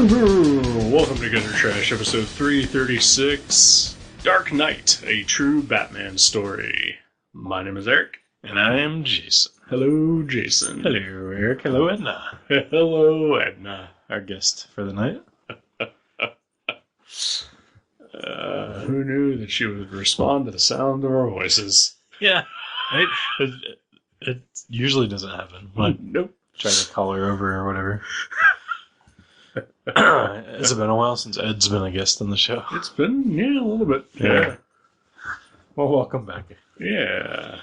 Woohoo! Welcome to Gutter Trash, episode 336, Dark Knight, a true Batman story. My name is Eric. And I am Jason. Hello, Jason. Hello, Eric. Hello, Edna. Hello, Edna. Our guest for the night. Who knew that she would respond to the sound of our voices? Yeah. It usually doesn't happen. When Nope. I try to call her over or whatever. Has it been a while since Ed's been a guest on the show? It's been, a little bit. Yeah. Well, welcome back. Yeah.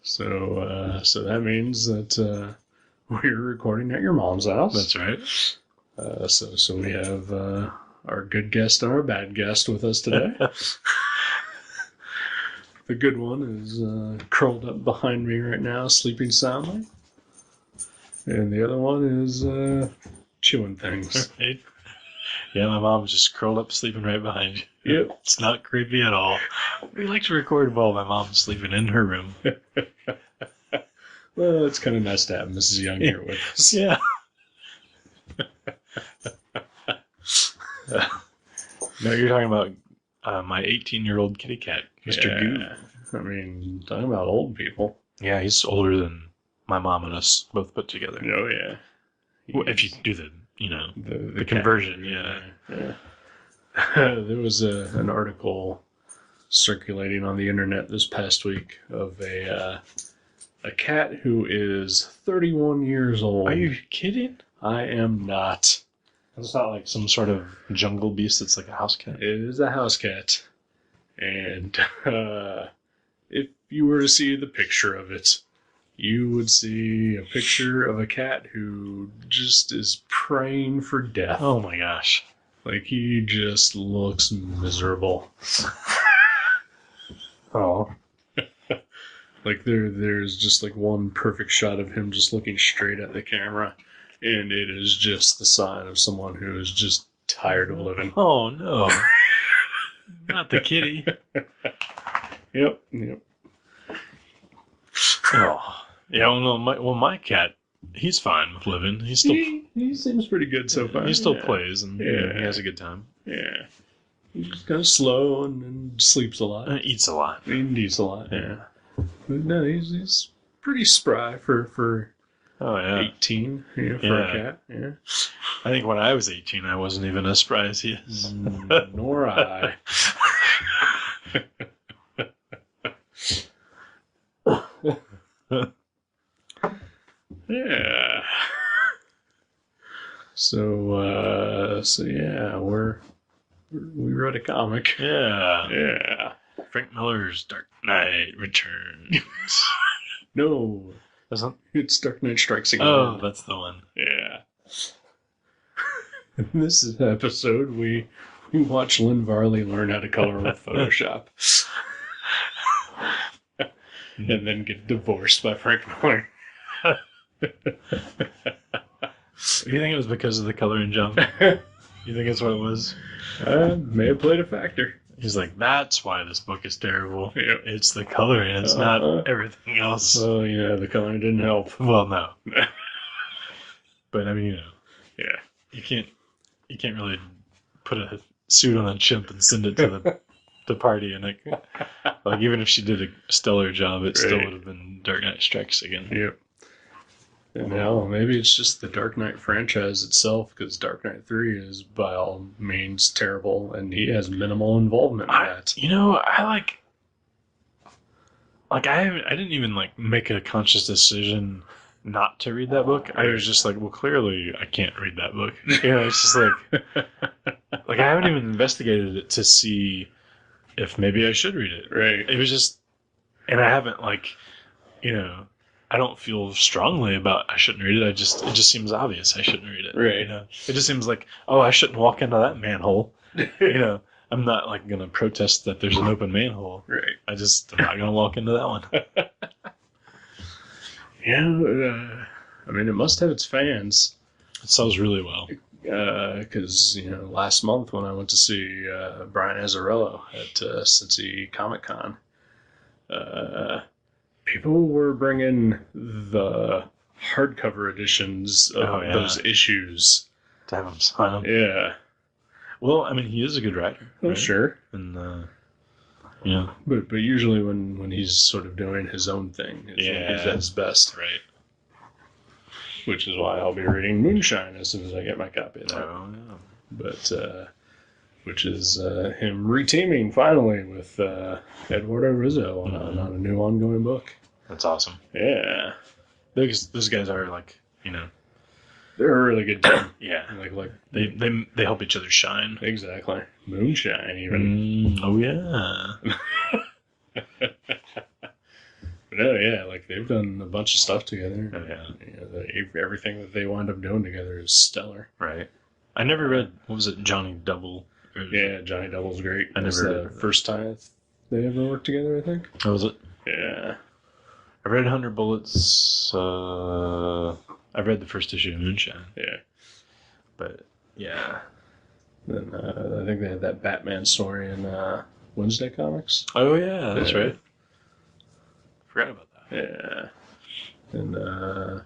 So that means that we're recording at your mom's house. That's right. So we have our good guest and our bad guest with us today. The good one is curled up behind me right now, sleeping soundly. And the other one is chewing things. Right. Yeah, my mom's just curled up sleeping right behind you. Yep. It's not creepy at all. We like to record while my mom's sleeping in her room. Well, it's kind of nice to have Mrs. Young here with us. Yeah. No, you're talking about my 18-year-old kitty cat, Mr. Goo. I mean, talking about old people. Yeah, he's older than my mom and us both put together. Oh, yeah. Well, if you do the conversion, yeah. There was an article circulating on the internet this past week of a cat who is 31 years old. Are you kidding? I am not. It's not like some sort of jungle beast that's like a house cat. It is a house cat. And if you were to see the picture of it, you would see a picture of a cat who just is praying for death. Oh my gosh. Like, he just looks miserable. Oh. Like, there's just like one perfect shot of him just looking straight at the camera. And it is just the sign of someone who is just tired of living. Oh no. Not the kitty. Yep. Oh. Yeah, well, no, my cat, he's fine with living. He seems pretty good so far. He still plays, and he has a good time. Yeah. He's kind of slow and sleeps a lot. Eats a lot. And eats a lot, yeah. But no, he's pretty spry for 18, for a cat. Yeah. I think when I was 18, I wasn't even as spry as he is. Nor I. Yeah. So yeah, we wrote a comic. Yeah. Frank Miller's Dark Knight Returns. No. It's Dark Knight Strikes Again. Oh, that's the one. Yeah. In this episode, we watch Lynn Varley learn how to color with Photoshop. And then get divorced by Frank Miller. You think it was because of the coloring jump? You think that's what it was? May have played a factor. He's like, that's why this book is terrible. Yep. It's the coloring. It's not everything else. Well, the coloring didn't help. Well, no. But I mean, yeah, you can't really put a suit on a chimp and send it to the party, and like even if she did a stellar job, it still would have been Dark Knight Strikes Again. Yep. And now maybe it's just the Dark Knight franchise itself, because Dark Knight 3 is by all means terrible, and he has minimal involvement in that. I didn't even make a conscious decision not to read that book. I was just like, well, clearly I can't read that book. It's just like I haven't even investigated it to see if maybe I should read it. Right. It was just, and I haven't I don't feel strongly about I shouldn't read it. It just seems obvious I shouldn't read it. Right. It just seems like, oh, I shouldn't walk into that manhole. I'm not going to protest that there's an open manhole. Right. I'm not going to walk into that one. Yeah. I mean, it must have its fans. It sells really well. Because, last month when I went to see Brian Azzarello at Cincy Comic Con, people were bringing the hardcover editions of those issues to have him sign them. Yeah. Well, I mean, he is a good writer. Oh, right? sure. And yeah, But usually when he's sort of doing his own thing, is when he's at his best. right. Which is why I'll be reading Moonshine as soon as I get my copy of that. Oh yeah. But which is him reteaming finally with Eduardo Rizzo on a new ongoing book. That's awesome. Yeah, Those guys are like, they're a really good team. yeah, like they help each other shine. exactly. Moonshine even. Oh yeah. But no, yeah, like they've done a bunch of stuff together. Oh yeah. Everything that they wind up doing together is stellar. Right. I never read. What was it? Johnny Double. Yeah, Johnny Double's great. I That's never the read first time they ever worked together, I think. What was it? Yeah. I read 100 Bullets. I read the first issue of Moonshine. Yeah. But yeah. Then I think they had that Batman story in Wednesday Comics. Oh yeah, that's right. Forgot about that. Yeah. And I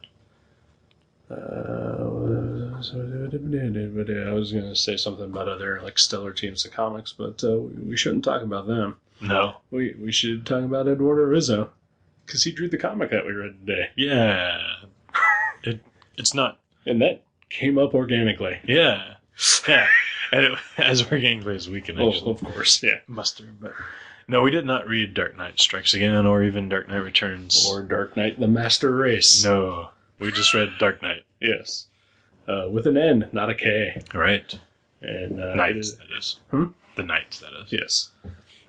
was going to say something about other like stellar teams of comics, but we shouldn't talk about them. No. We should talk about Eduardo Rizzo because he drew the comic that we read today. Yeah. It's not. And that came up organically. Yeah. Yeah. And as organically as we can actually. Oh, of course, yeah. Muster. But no, we did not read Dark Knight Strikes Again or even Dark Knight Returns. Or Dark Knight, the Master Race. No. We just read Dark Knight. Yes. With an N, not a K. Right. And Knights, that is. The Knights, that is. Yes.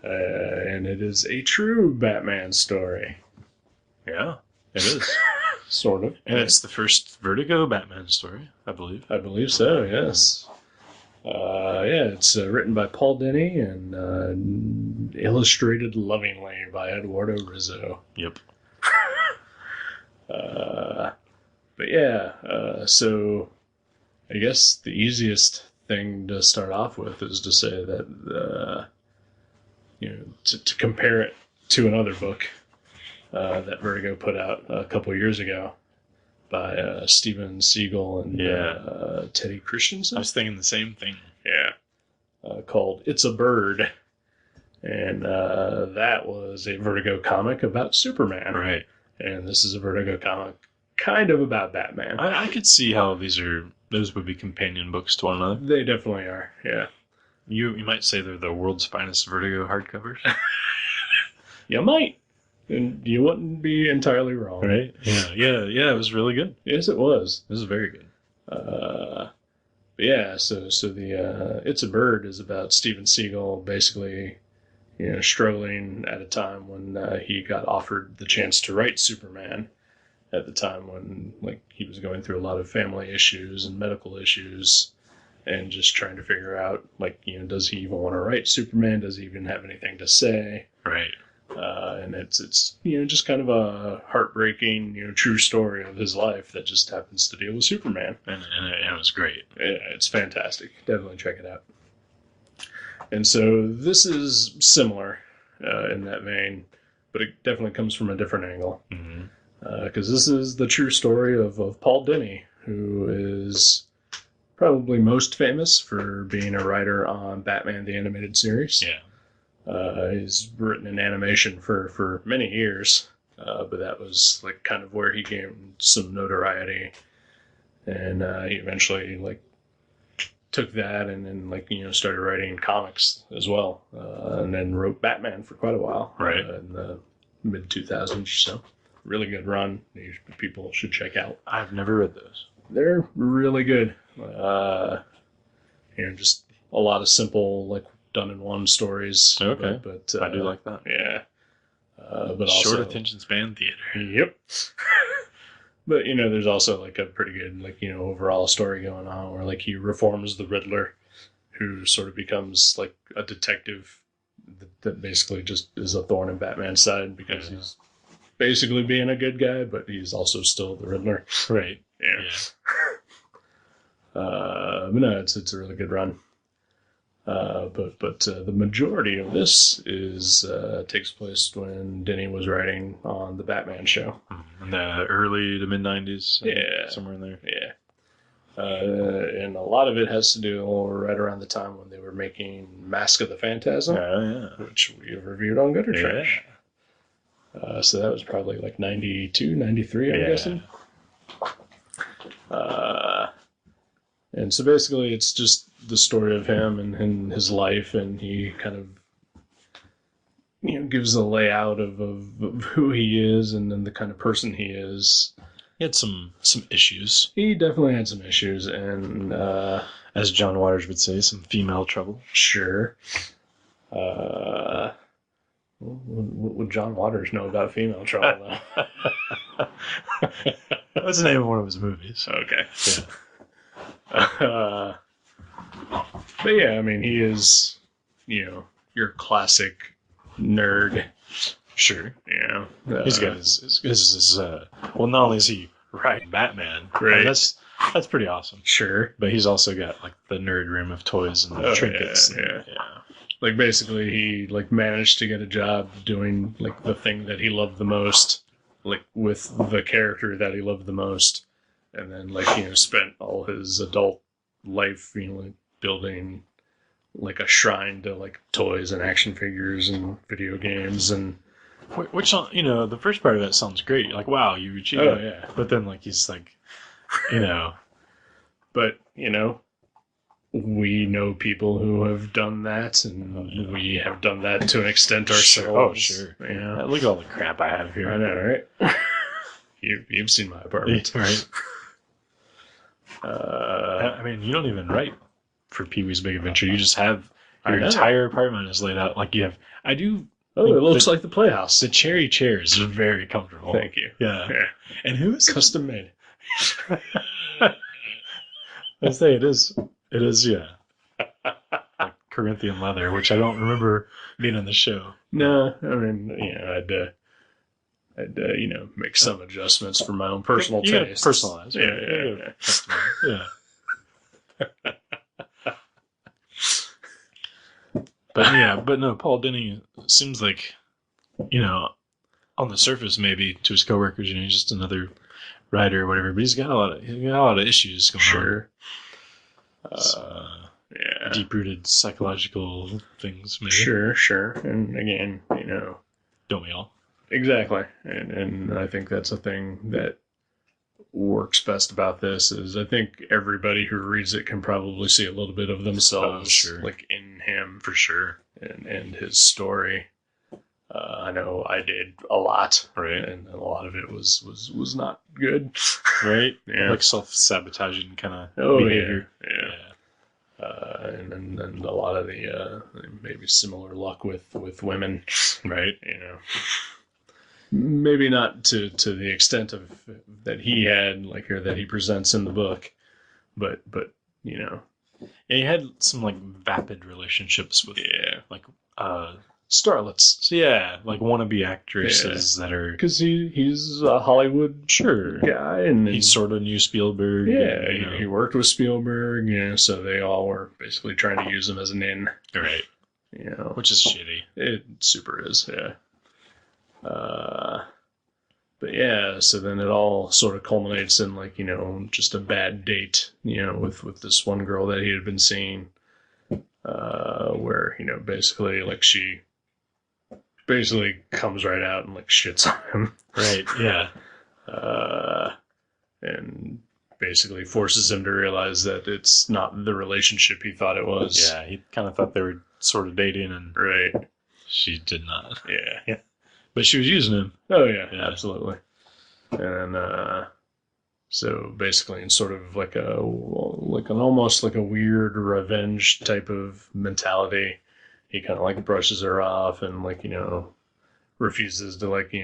And it is a true Batman story. Yeah, it is. Sort of. And it's the first Vertigo Batman story, I believe. I believe so, yes. It's written by Paul Dini and illustrated lovingly by Eduardo Rizzo. Yep. But yeah, so I guess the easiest thing to start off with is to say that, to compare it to another book that Vertigo put out a couple years ago by Steven Siegel and Teddy Christensen. I was thinking the same thing. Yeah. Called It's a Bird. And that was a Vertigo comic about Superman. Right. And this is a Vertigo comic kind of about Batman. I could see how those would be companion books to one another. They definitely are, yeah. You might say they're the world's finest Vertigo hardcovers. You might. And you wouldn't be entirely wrong. Right? Yeah, it was really good. Yes, it was. It was very good. So the It's a Bird is about Steven Siegel basically, struggling at a time when he got offered the chance to write Superman. At the time when he was going through a lot of family issues and medical issues, and just trying to figure out does he even want to write Superman? Does he even have anything to say? Right. And it's just kind of a heartbreaking true story of his life that just happens to deal with Superman. And it was great. Yeah, it's fantastic. Definitely check it out. And so this is similar in that vein, but it definitely comes from a different angle. Mm-hmm. Because this is the true story of Paul Dini, who is probably most famous for being a writer on Batman the Animated Series. Yeah. He's written in animation for many years, but that was kind of where he gained some notoriety. And he eventually took that and then started writing comics as well, and then wrote Batman for quite a while. Right. In the mid 2000s or so. Really good run. People should check out. I've never read those. They're really good. Just a lot of simple, done in one stories. Okay. But I do like that. Yeah. But short also, attention span theater. Yep. But there's also a pretty good overall story going on where he reforms the Riddler, who sort of becomes a detective that basically just is a thorn in Batman's side because he's basically being a good guy, but he's also still the Riddler. Right. Yeah. But no, it's a really good run. But the majority of this takes place when Dini was writing on the Batman show. In the early to mid 90s. Yeah. Somewhere in there. Yeah. And a lot of it has to do right around the time when they were making Mask of the Phantasm, which we have reviewed on Gutter Trash. So that was probably like 92, 93, I'm guessing. And so basically it's just the story of him and his life, and he kind of gives a layout of who he is and then the kind of person he is. He had some issues. He definitely had some issues, and as John Waters would say, some female trouble. Sure. What would John Waters know about female trouble, though? That's the name of one of his movies. Okay. Yeah. But yeah, I mean, he is, your classic nerd. Sure. Yeah. He's got his well, not only is he riding Batman, right? That's pretty awesome. Sure. But he's also got like the nerd room of toys and trinkets. Yeah. Like basically he like managed to get a job doing like the thing that he loved the most, like with the character that he loved the most. And then like, spent all his adult life, like building like a shrine to like toys and action figures and video games and which, the first part of that sounds great. Like, wow, you achieved it. Yeah. But then, like, he's like, But, we know people who have done that, and we have done that to an extent ourselves. Oh, sure. Yeah. Look at all the crap I have here. I know, right? You've seen my apartment. Right. I mean, you don't even write for Pee-wee's Big Adventure. You just have your entire apartment is laid out like you have. I do. Oh, it looks like the Playhouse. The cherry chairs are very comfortable. Thank you. Yeah. And who is custom made? I say it is, yeah. Like Corinthian leather, which I don't remember being in the show. No, I mean, I'd make some adjustments for my own personal taste. Personalized. Right? Yeah. But no, Paul Dini seems like, on the surface maybe to his coworkers, he's just another writer or whatever. But he's got a lot of issues going on. Sure. Deep-rooted psychological things, maybe. Sure. And again, don't we all? Exactly. And I think that's a thing that works best about this is I think everybody who reads it can probably see a little bit of themselves like in him for sure and his story. I know I did a lot, right, and a lot of it was not good, right? Yeah, like self-sabotaging kind of behavior. And a lot of the maybe similar luck with women, right? Maybe not to the extent of that he had, like, or that he presents in the book, but he had some like vapid relationships with like starlets. So like wannabe actresses that are because he's a Hollywood guy, and he sort of knew Spielberg. Yeah, he worked with Spielberg. So they all were basically trying to use him as an in, right? Which is shitty. It super is, yeah. But yeah, so then it all sort of culminates in like, just a bad date, with this one girl that he had been seeing, where, basically like she basically comes right out and like shits on him. Right. Yeah. And basically forces him to realize that it's not the relationship he thought it was. Yeah. He kind of thought they were sort of dating and right. She did not. Yeah. But she was using him. Oh, yeah. Absolutely. And so basically in sort of like an almost like a weird revenge type of mentality, he kind of like brushes her off and like, refuses to like,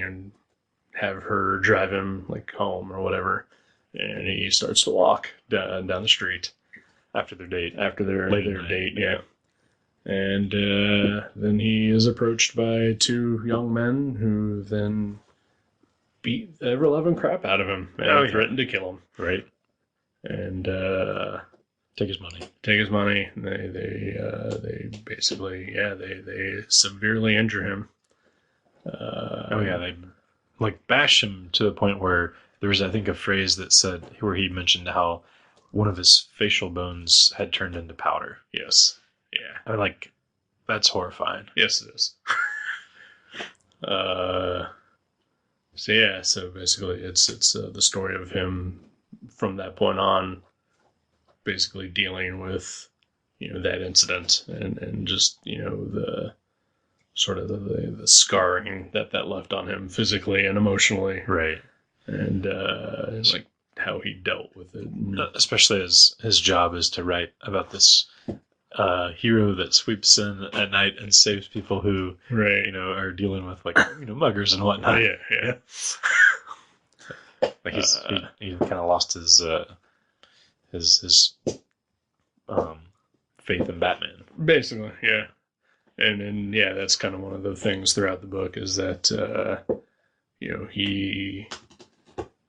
have her drive him like home or whatever. And he starts to walk down the street after their date. Date, yeah. And then he is approached by two young men who then beat the ever-loving crap out of him and threaten to kill him. Right. And take his money. They basically, they severely injure him. They like bash him to the point where there was, I think, a phrase that said where he mentioned how one of his facial bones had turned into powder. Yes. Yeah. I mean, like, that's horrifying. Yes, it is. So basically, it's the story of him from that point on, basically dealing with that incident and just the sort of the scarring that left on him physically and emotionally, Right. and like how he dealt with it. Especially as his job is to write about this hero that sweeps in at night and saves people who, right, are dealing with like muggers and whatnot. Yeah. Like he kind of lost his faith in Batman. Basically, yeah. And that's kind of one of the things throughout the book is that he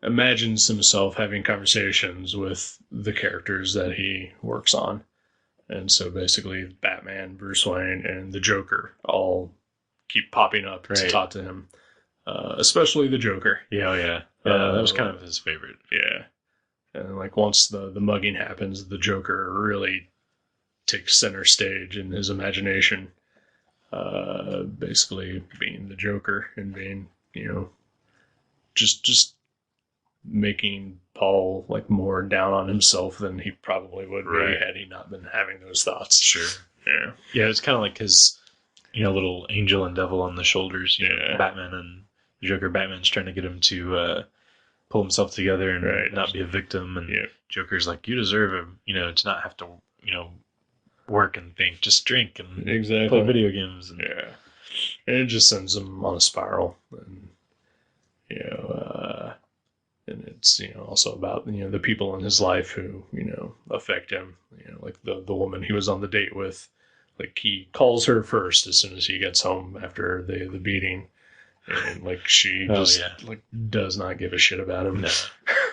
imagines himself having conversations with the characters that he works on. And so basically Batman, Bruce Wayne, and the Joker all keep popping up to talk to him. Especially the Joker. Yeah, that was kind of his favorite. Yeah. And like once the mugging happens, the Joker really takes center stage in his imagination. Basically being the Joker and being, just making Paul like more down on himself than he probably would be had he not been having those thoughts. Sure. Yeah. Yeah, it's kind of like his, little angel and devil on the shoulders. Batman and Joker. Batman's trying to get him to pull himself together and not be a victim. And Joker's like, you deserve to not have to, work and think, just drink and play video games. And and it just sends him on a spiral. And and it's also about the people in his life who affect him. Like the woman he was on the date with, like he calls her first as soon as he gets home after the beating, and like she like does not give a shit about him. No.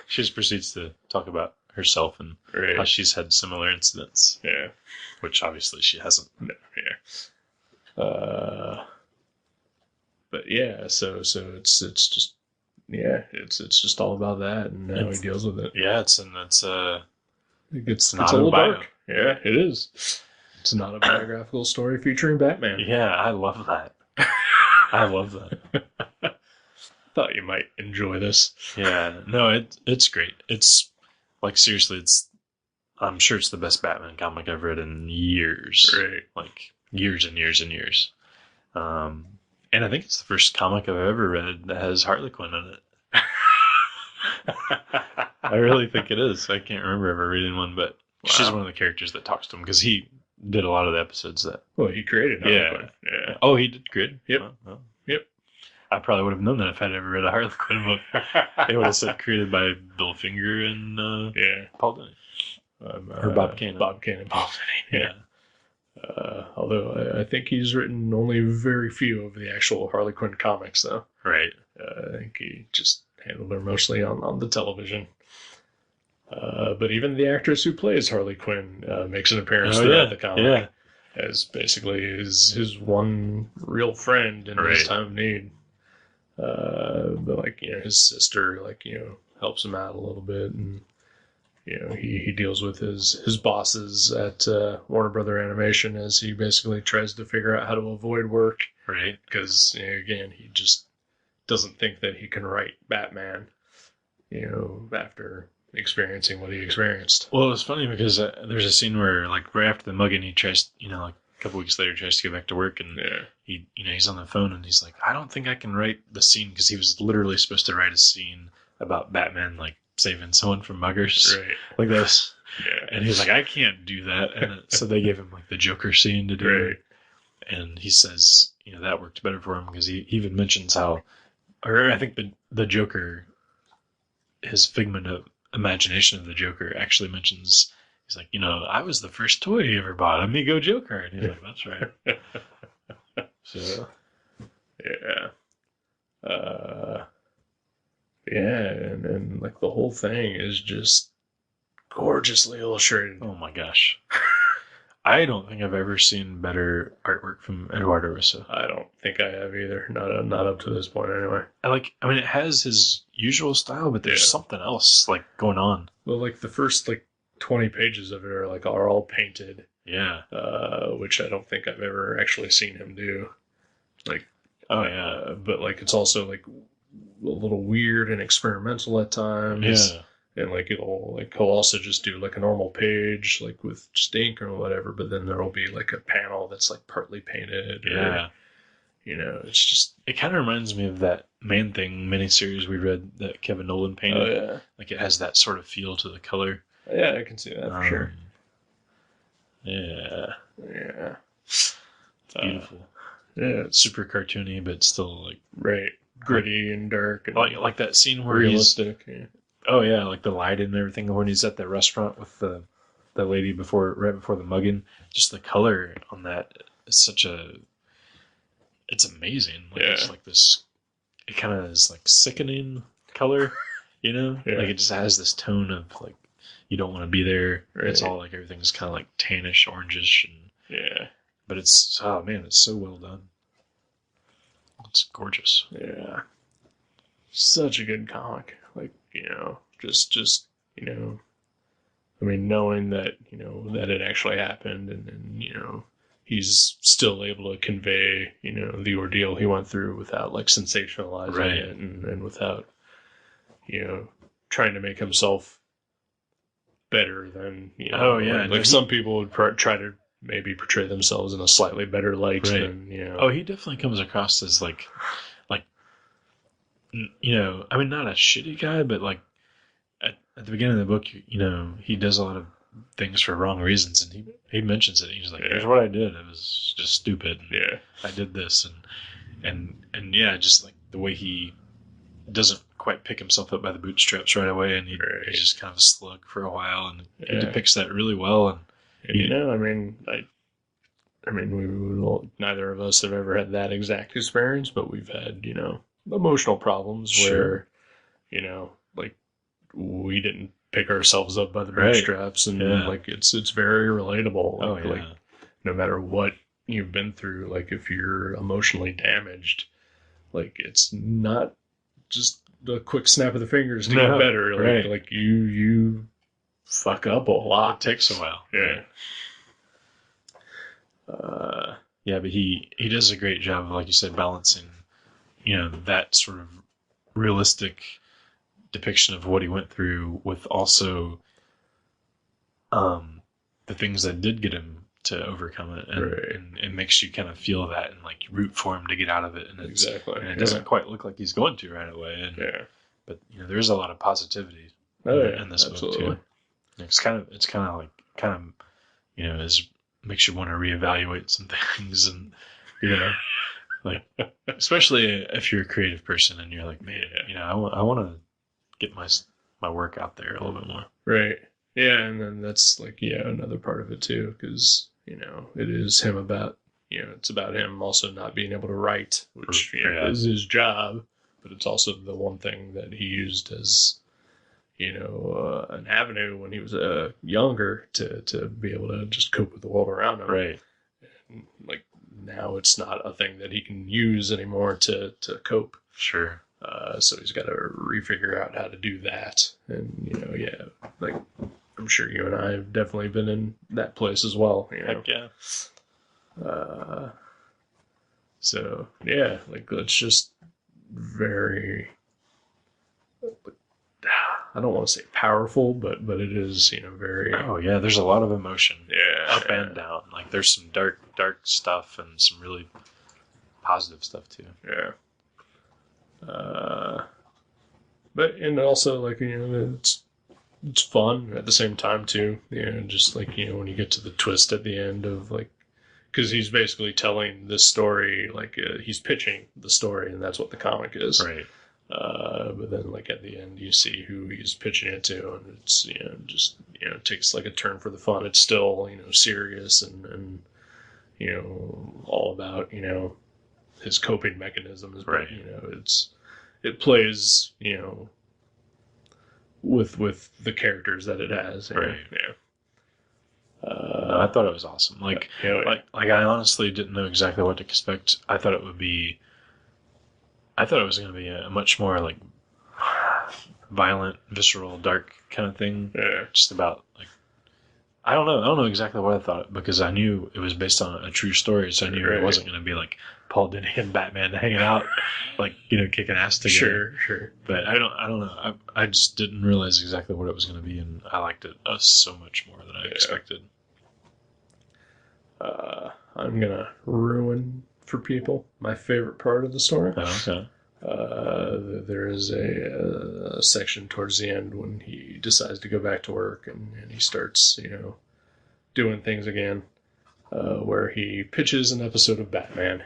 She just proceeds to talk about herself and how she's had similar incidents. Yeah, which obviously she hasn't. No, but so it's just it's just all about that and how he deals with it. Yeah, it's a little dark. Yeah, it is. It's not a biographical story featuring Batman. Yeah, I love that. I love that. Thought you might enjoy this. Yeah, no, it's great. It's like seriously, I'm sure it's the best Batman comic I've read in years. Right. Like years and years and years. And I think it's the first comic I've ever read that has Harley Quinn in it. I really think it is. I can't remember ever reading one, but she's one of the characters that talks to him because he did a lot of the episodes that. Well, he created Harley Quinn. Yeah. Oh, he did create. Yep. Well, yep. I probably would have known that if I'd ever read a Harley Quinn book. It would have said created by Bill Finger and Paul Dini. Or Bob Kane. Bob Kane and Paul Dini. Yeah. Although I think he's written only very few of the actual Harley Quinn comics, though. Right. I think he just handled her mostly on the television. But even the actress who plays Harley Quinn makes an appearance throughout the comic as basically his one real friend in his time of need. But like his sister helps him out a little bit, and he deals with his bosses at Warner Brother Animation as he basically tries to figure out how to avoid work. Right. Because again, he just doesn't think that he can write Batman. After experiencing what he experienced. Well, it's funny because there's a scene where, like, right after the mugging, he tries, like a couple weeks later, tries to get back to work, and he, he's on the phone, and he's like, I don't think I can write the scene because he was literally supposed to write a scene about Batman, like saving someone from muggers, like this. Yeah. And he's like, I can't do that, and so they gave him like the Joker scene to do it. And he says, that worked better for him because he even mentions how, or I think the Joker, his figment of imagination of the Joker actually mentions, he's like, I was the first toy he ever bought, Amigo Joker. And he's like, that's right. So, and like the whole thing is just gorgeously illustrated. Oh my gosh. I don't think I've ever seen better artwork from Eduardo Russo. I don't think I have either. Not up to this point anyway. I mean, it has his usual style, but there's something else like going on. Well, like the first 20 pages of it are all painted. Yeah. Which I don't think I've ever actually seen him do. Like, Oh yeah. but like it's also like a little weird and experimental at times. Yeah. And like he'll also just do like a normal page like with just ink or whatever, but then there'll be like a panel that's like partly painted. Yeah. Or, it's just It kind of reminds me of that Man Thing miniseries we read that Kevin Nolan painted. oh yeah, Like it has that sort of feel to the color. yeah, I can see that for sure. Yeah. Yeah, It's beautiful. yeah, it's Super cartoony, but still like right, gritty and dark and like that scene where realistic. Yeah. Oh yeah, like the light and everything when he's at the restaurant with the lady right before the mugging. Just the color on that is it's amazing. Like it's like this. It kind of is like sickening color, Yeah. Like it just has this tone of like you don't want to be there. Right. It's all like everything's kind of like tannish, orangish, and Yeah. but it's it's so well done. It's gorgeous. Yeah. Such a good comic. Like, just I mean, knowing that, that it actually happened and he's still able to convey, the ordeal he went through without like sensationalizing Right. it and without, trying to make himself better than, Oh, yeah. like some people would try to maybe portray themselves in a slightly better light Right. than, Oh, he definitely comes across as like, I mean, not a shitty guy, but like at the beginning of the book, he does a lot of things for wrong reasons, and he mentions it. He's like, Yeah. "Here's what I did. It was just stupid. And yeah. I did this," and yeah, just like the way he doesn't quite pick himself up by the bootstraps right away, and Right. he's just kind of a slug for a while, and he Yeah. depicts that really well. And And, I mean, neither of us have ever had that exact experience, but we've had, emotional problems Sure. where, like we didn't pick ourselves up by the Right. bootstraps, and Yeah. like it's very relatable. oh Like, yeah, like no matter what you've been through, like if you're emotionally damaged, like it's not just a quick snap of the fingers to No, get better. Like right. like you fuck up a it lot. takes a while. Yeah. Yeah, but he does a great job of, like you said, balancing, that sort of realistic depiction of what he went through with also the things that did get him to overcome it, and, Right. and it makes you kind of feel that and like root for him to get out of it, and Exactly. and it doesn't quite look like he's going to right away, Yeah. but there is a lot of positivity Oh, in this book too. It's kind of is makes you want to reevaluate some things, and like especially if you're a creative person and you're like, man, I want to get my work out there a little bit more. Right. Yeah, and then that's like another part of it too, because it is him about it's about him also not being able to write, which Yeah. is his job, but it's also the one thing that he used as an avenue when he was younger to be able to just cope with the world around him. Right. And, like now it's not a thing that he can use anymore to cope. Sure. So he's got to refigure out how to do that. And, like I'm sure you and I have definitely been in that place as well. Heck yeah. So, yeah, like it's just very, I don't want to say powerful, but it is, very. Oh yeah, there's a lot of emotion. Yeah. Up and down. Like there's some dark stuff and some really positive stuff too. Yeah. But and also like it's fun at the same time too. Just like when you get to the twist at the end of like, because he's basically telling this story like he's pitching the story, and that's what the comic is. Right. But then like at the end you see who he's pitching it to, and it's just it takes like a turn for the fun. It's still serious and all about his coping mechanisms. Right. But, it plays with the characters that it has. Right. Yeah. No, I thought it was awesome. Like I honestly didn't know exactly what to expect. I thought it was going to be a much more like violent, visceral, dark kind of thing. Yeah. Just about like I don't know. I don't know exactly what I thought because I knew it was based on a true story, so I knew Right. it wasn't going to be like Paul Dini and Batman hanging out, like kicking ass together. Sure. But I don't know. I just didn't realize exactly what it was going to be, and I liked it so much more than I expected. I'm gonna ruin for people my favorite part of the story. Oh, okay. There is a section towards the end when he decides to go back to work and he starts, doing things again, where he pitches an episode of Batman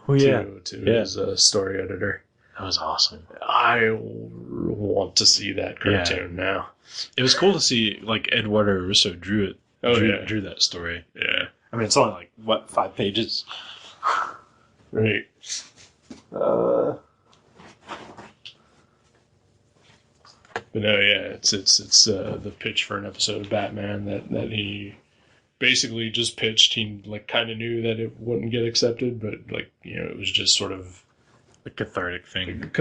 to his story editor. That was awesome. I want to see that cartoon now. It was cool to see like Eduardo Russo drew it. Drew that story. Yeah. I mean, it's only like 5 pages. Right. But no, yeah, it's the pitch for an episode of Batman that he basically just pitched. He kind of knew that it wouldn't get accepted, but it was just sort of a cathartic thing.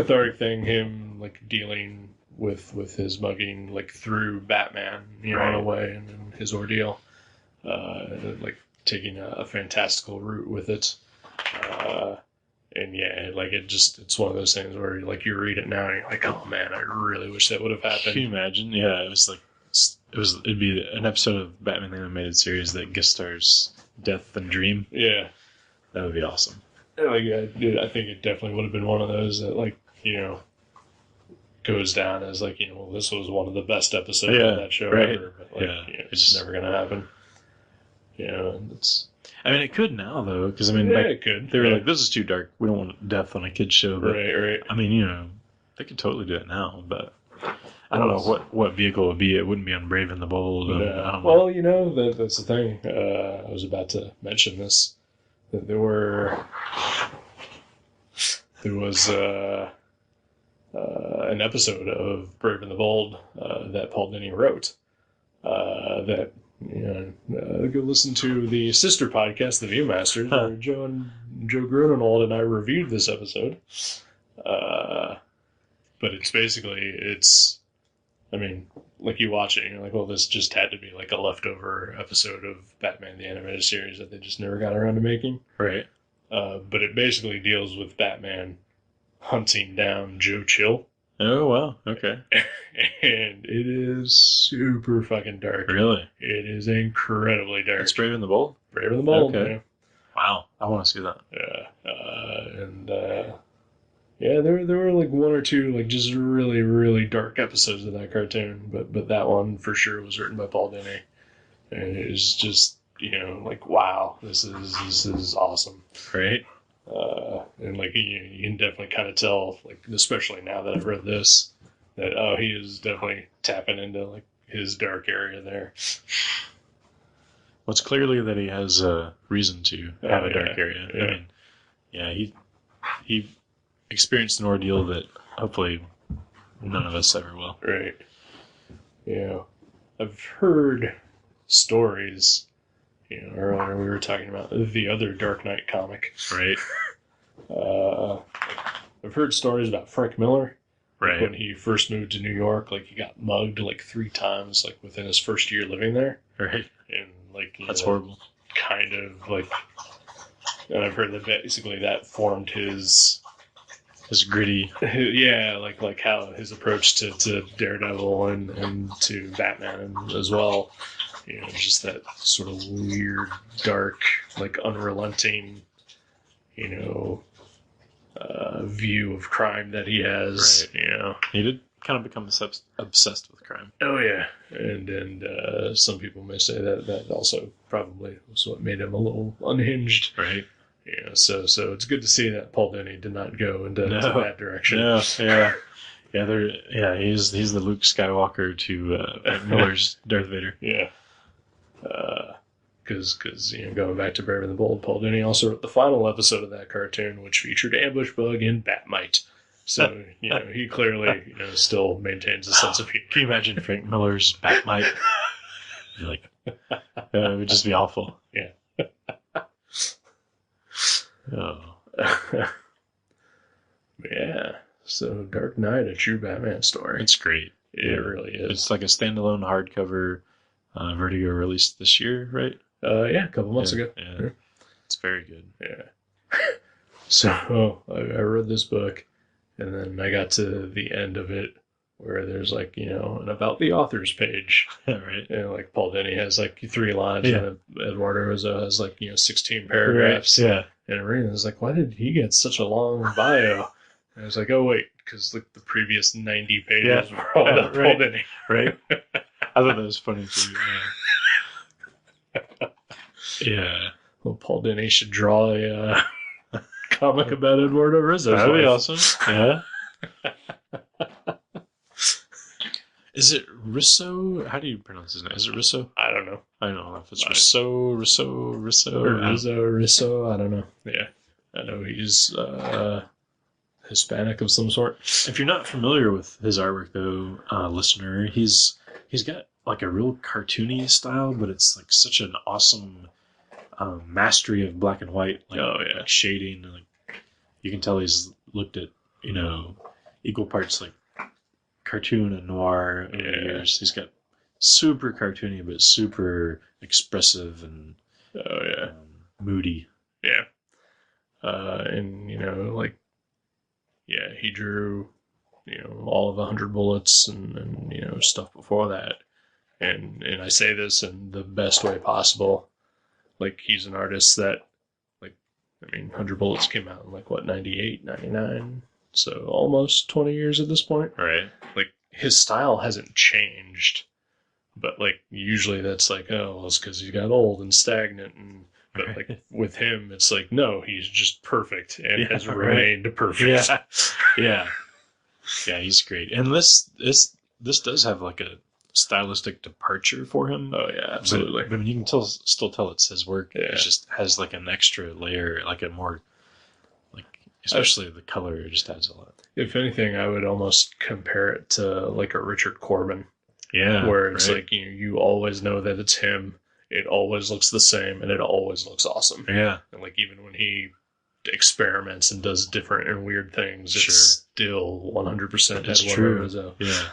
Him dealing with his mugging through Batman, in a way, and his ordeal, taking a fantastical route with it. And yeah, it's one of those things where you read it now and you're like, oh man, I really wish that would have happened. Can you imagine? Yeah, it'd be an episode of Batman the Animated Series that guest stars Death and Dream. Yeah, that would be awesome. I think it definitely would have been one of those that goes down as this was one of the best episodes of that show ever. But it's never gonna happen. And it's. I mean, it could now though, because it could. They were like, "This is too dark. We don't want death on a kid's show." But, right. I mean, they could totally do it now, but I don't know what vehicle it would be. It wouldn't be on Brave and the Bold. I don't know. Well, that's the thing. I was about to mention this. That there was an episode of Brave and the Bold that Paul Dini wrote. That. Go listen to the sister podcast, The Viewmasters, where Joe Grunewald and I reviewed this episode. But it's basically, you watch it and you're like, well, this just had to be a leftover episode of Batman the Animated Series that they just never got around to making. Right. But it basically deals with Batman hunting down Joe Chill. Oh, wow. Okay. And it is super fucking dark. Really? It is incredibly dark. It's Brave and the Bold? Brave and the Bold, okay. Yeah. Wow. I want to see that. Yeah. There were 1 or 2 just really, really dark episodes of that cartoon, but that one for sure was written by Paul Dini. And it was just, wow, this is awesome. Right. And you can definitely kind of tell, especially now that I've read this, that he is definitely tapping into his dark area there. Well, it's clearly that he has a reason to have a dark area. Yeah. I mean, he experienced an ordeal that hopefully none of us ever will. Right. Yeah. I've heard stories. Earlier we were talking about the other Dark Knight comic. Right. I've heard stories about Frank Miller. Right. When he first moved to New York, he got mugged 3 times, within his first year living there. Right. And that's horrible. Kind of and I've heard that basically that formed his gritty. Yeah, how his approach to Daredevil and to Batman as well. Just that sort of weird, dark, unrelenting, view of crime that he has. Right. He did kind of become obsessed with crime. Oh yeah, and some people may say that also probably was what made him a little unhinged. Right. So it's good to see that Paul Dini did not go into that direction. No. Yeah. He's the Luke Skywalker to Miller's Darth Vader. Yeah. Because going back to Brave and the Bold, Paul Dini also wrote the final episode of that cartoon, which featured Ambush Bug and Batmite. So he clearly still maintains a sense of humor. Can you imagine Frank Miller's Batmite? It would just be awful. Yeah. Oh. Yeah. So Dark Knight, a true Batman story. It's great. It really is. It's like a standalone hardcover. Vertigo released this year, right? Yeah, a couple months ago. Yeah. It's very good. Yeah. So I read this book, and then I got to the end of it where there's like, an about the authors page. Right. Like Paul Dini has like 3 lines, Yeah. and then Eduardo Rizzo has like 16 paragraphs. Right. Yeah. And I read it, and I was like, why did he get such a long bio? And I was like, oh wait, because like the previous 90 pages were all about Paul Dini. Right. I thought that was funny too. Yeah. Yeah. Well, Paul Dini should draw a comic about Eduardo Rizzo. That'd be awesome. Yeah. Is it Risso? How do you pronounce his name? Is it Risso? I don't know. I don't know if it's Risso. Or Rizzo. I don't know. Yeah. I know he's Hispanic of some sort. If you're not familiar with his artwork, though, listener, he's got like a real cartoony style, but it's like such an awesome mastery of black and white, like shading, and like you can tell he's looked at equal parts like cartoon and noir over the years. He's got super cartoony but super expressive and moody. Yeah. And he drew all of 100 Bullets and stuff before that. And I say this in the best way possible. Like, he's an artist that, 100 Bullets came out in, 98, 99? So almost 20 years at this point. Right. Like, his style hasn't changed. But, usually that's it's because he got old and stagnant. But, with him, it's no, he's just perfect and has remained perfect. Yeah. Yeah. Yeah, he's great. And this does have, a stylistic departure for him. Oh yeah, absolutely. But you can still tell it's his work. Yeah. It just has an extra layer, a more especially the color. It just adds a lot. If anything, I would almost compare it to a Richard Corbin. Yeah, where it's you always know that it's him. It always looks the same, and it always looks awesome. Yeah, and even when he experiments and does different and weird things, it's still 100%. It's true. Yeah.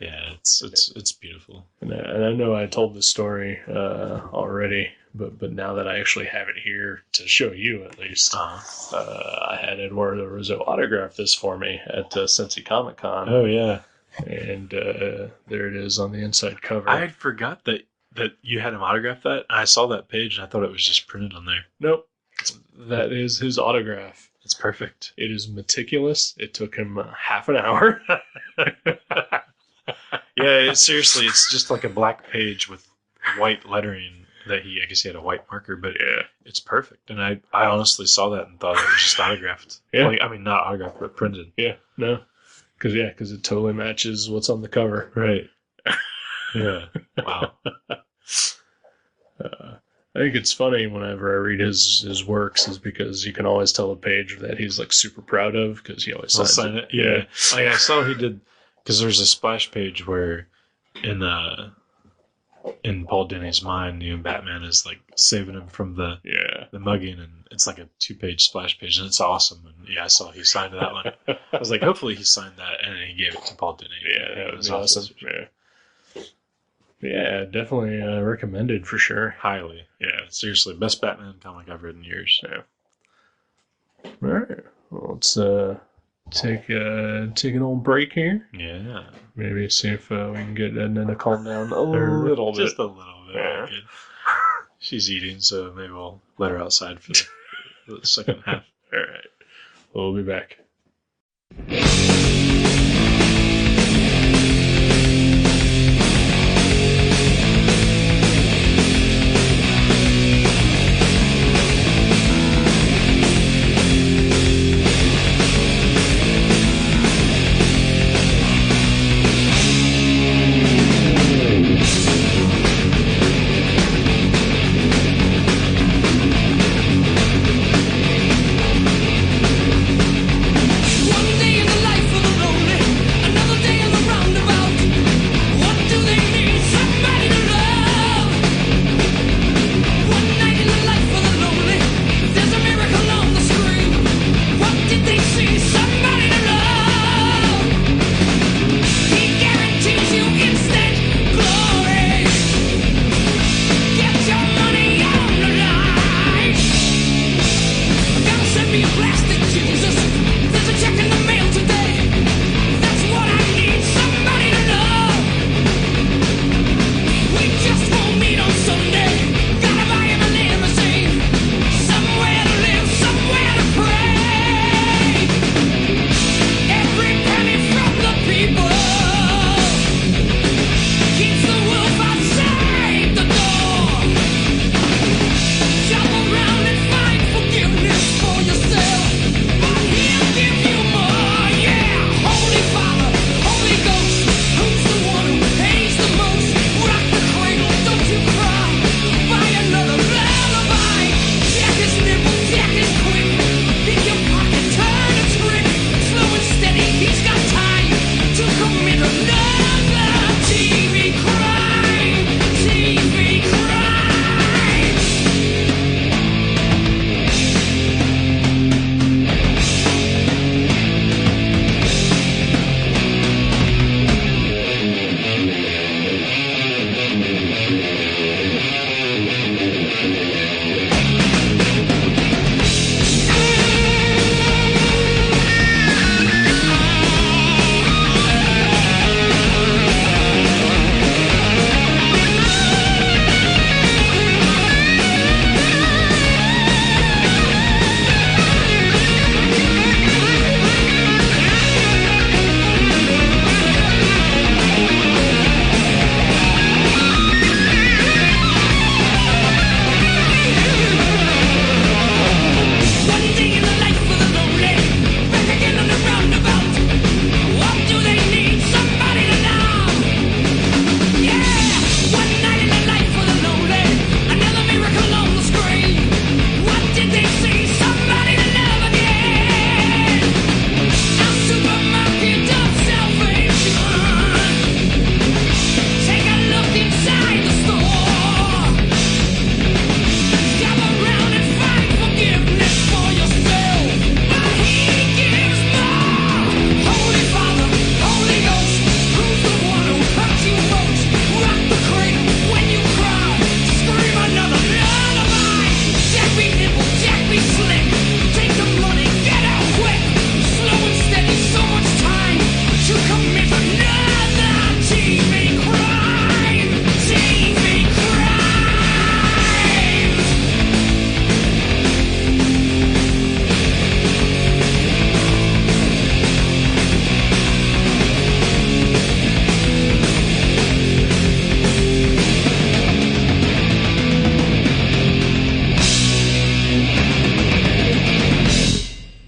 Yeah, it's beautiful. And I know I told this story already, but now that I actually have it here to show you at least, I had Eduardo Rizzo autograph this for me at Cincy Comic Con. Oh, yeah. And there it is on the inside cover. I had forgot that you had him autograph that. I saw that page and I thought it was just printed on there. Nope. That is his autograph. It's perfect. It is meticulous. It took him half an hour. Yeah, seriously, it's just a black page with white lettering that I guess he had a white marker, but it's perfect. And I honestly saw that and thought it was just autographed. Yeah. Not autographed, but printed. Yeah, no. Because it totally matches what's on the cover. Right. Yeah. Wow. I think it's funny whenever I read his works is because you can always tell a page that he's super proud of because he always signs it. Yeah. I saw he did, because there's a splash page where in Paul Dini's mind, Batman is saving him from the mugging, and it's a 2-page splash page, and it's awesome. And I saw he signed that one. I was hopefully he signed that, and he gave it to Paul Dini. Yeah, that was awesome. Yeah, definitely recommended for sure. Highly. Yeah, seriously, best Batman comic I've read in years. Yeah. All right. Well, let's take an old break here. Yeah. Maybe see if we can get Edna to calm down a little bit. Just a little bit. Yeah. She's eating, so maybe we'll let her outside for the second half. All right. We'll be back. One day in the life of a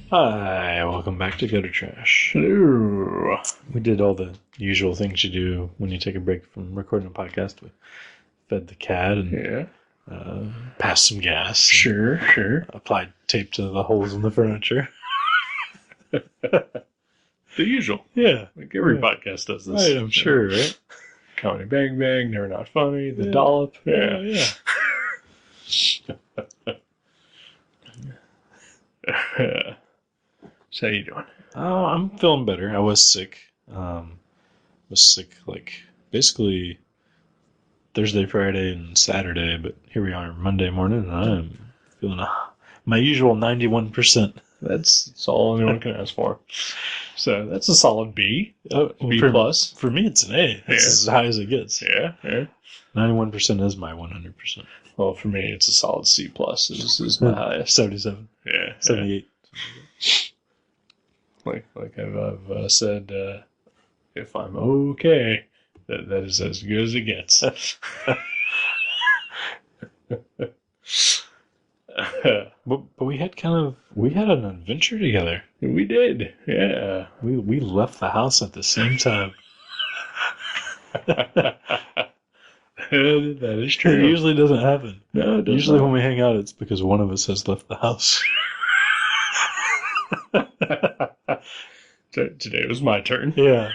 Hi, welcome back to Gutter Trash. Hello. We did all the usual things you do when you take a break from recording a podcast. We fed the cat and Yeah. passed some gas. Sure. Applied tape to the holes in the furniture. The usual. Yeah. Like every Yeah. podcast does this. Right, I'm sure, right? Comedy Bang Bang, Never Not Funny, The Yeah. Dollop. Yeah. So how you doing? Oh, I'm feeling better. I was sick. Like basically Thursday, Friday, and Saturday, but here we are Monday morning, and I'm feeling my usual 91%. That's all anyone can ask for. So that's a solid B. B for, plus. For me, it's an A. That's Yeah. as high as it gets. Yeah. 91% is my 100%. Well, for me, it's a solid C plus. Is my highest. 77, Yeah. 78. Like I've said, if I'm okay, that is as good as it gets. But we had an adventure together. We did, yeah. We left the house at the same time. That is It true. usually doesn't happen. No, it does Usually not. when we hang out, it's because one of us has left the house. Today was my turn. Yeah.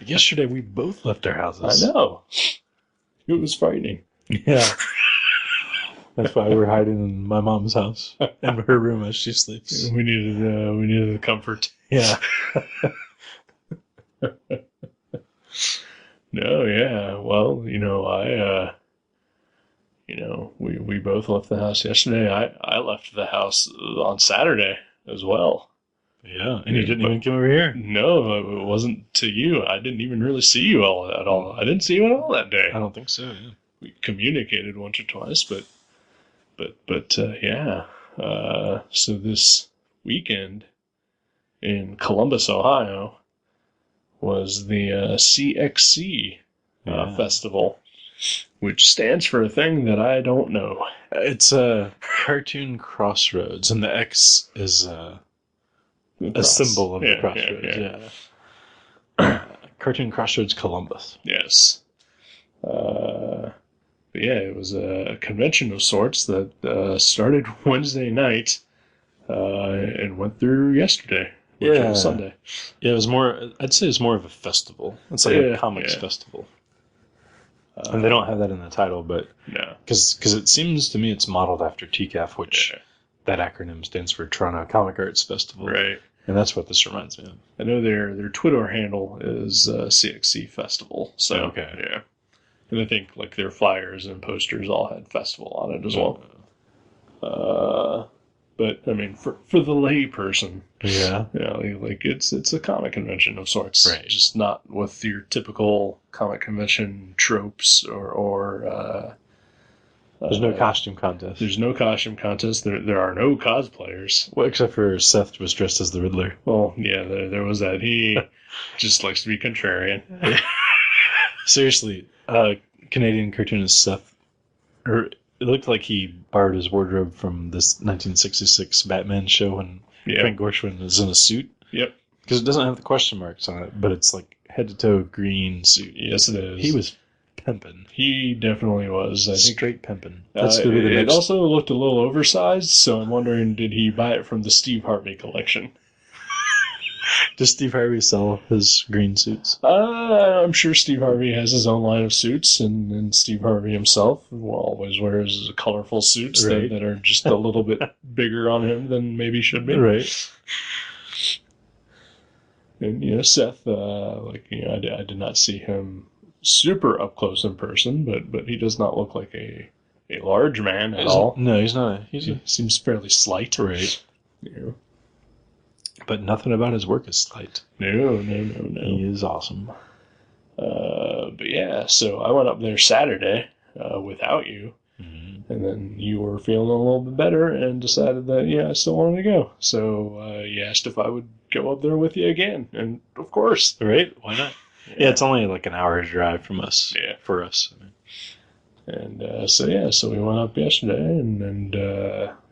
Yesterday we both left our houses. I know. It was frightening. Yeah. That's why we're hiding in my mom's house in her room as she sleeps. We needed the comfort. Yeah. No, yeah. Well, we both left the house yesterday. I left the house on Saturday as well. Yeah, and you didn't even come over here. No, it wasn't to you. I didn't even really see you at all. I didn't see you at all that day. I don't think so, yeah. We communicated once or twice, but yeah. So this weekend in Columbus, Ohio, was the CXC Yeah. festival, which stands for a thing that I don't know. It's a cartoon crossroads, and the X is a symbol of the crossroads. Yeah. Cartoon Crossroads Columbus. Yes. But yeah, it was a convention of sorts that started Wednesday night and went through yesterday, which was Sunday. Yeah, it was more. I'd say it's more of a festival. It's like a comics festival, and they don't have that in the title, but No. because it seems to me it's modeled after TCAF, which that acronym stands for Toronto Comic Arts Festival, Right. and that's what this reminds me of. I know their Twitter handle is CXC Festival. So Okay. yeah, and I think like their flyers and posters all had festival on it as well. But I mean, for the lay person, Yeah. like it's a comic convention of sorts, Right. Just not with your typical comic convention tropes or. There's no costume contest. There's no costume contest. There are no cosplayers. Well, except for Seth was dressed as the Riddler. Well, yeah, there was that. He just likes to be contrarian. Seriously, Canadian cartoonist Seth, it looked like he borrowed his wardrobe from this 1966 Batman show when Frank Gorshin is in a suit. Yep. Because it doesn't have the question marks on it, but it's like head to toe green suit. Yes, it is. He was pimping. He definitely was. I think Straight pimping. That's going to be the it next. also looked a little oversized, so I'm wondering, did he buy it from the Steve Harvey collection? Does Steve Harvey sell his green suits? I'm sure Steve Harvey has his own line of suits, and Steve Harvey himself will always wears colorful suits Right. that are just a little bit bigger on him than maybe should be. Right. And Seth, I did not see him super up close in person, but he does not look like a large man at all. No, he's not. He seems fairly slight. Right. Yeah. But nothing about his work is slight. No. He is awesome. But yeah, so I went up there Saturday without you, Mm-hmm. and then you were feeling a little bit better and decided that, I still wanted to go. So you asked if I would go up there with you again, and of course. Right? Why not? Yeah, it's only like an hour's drive from us. Yeah. For us. And so we went up yesterday, and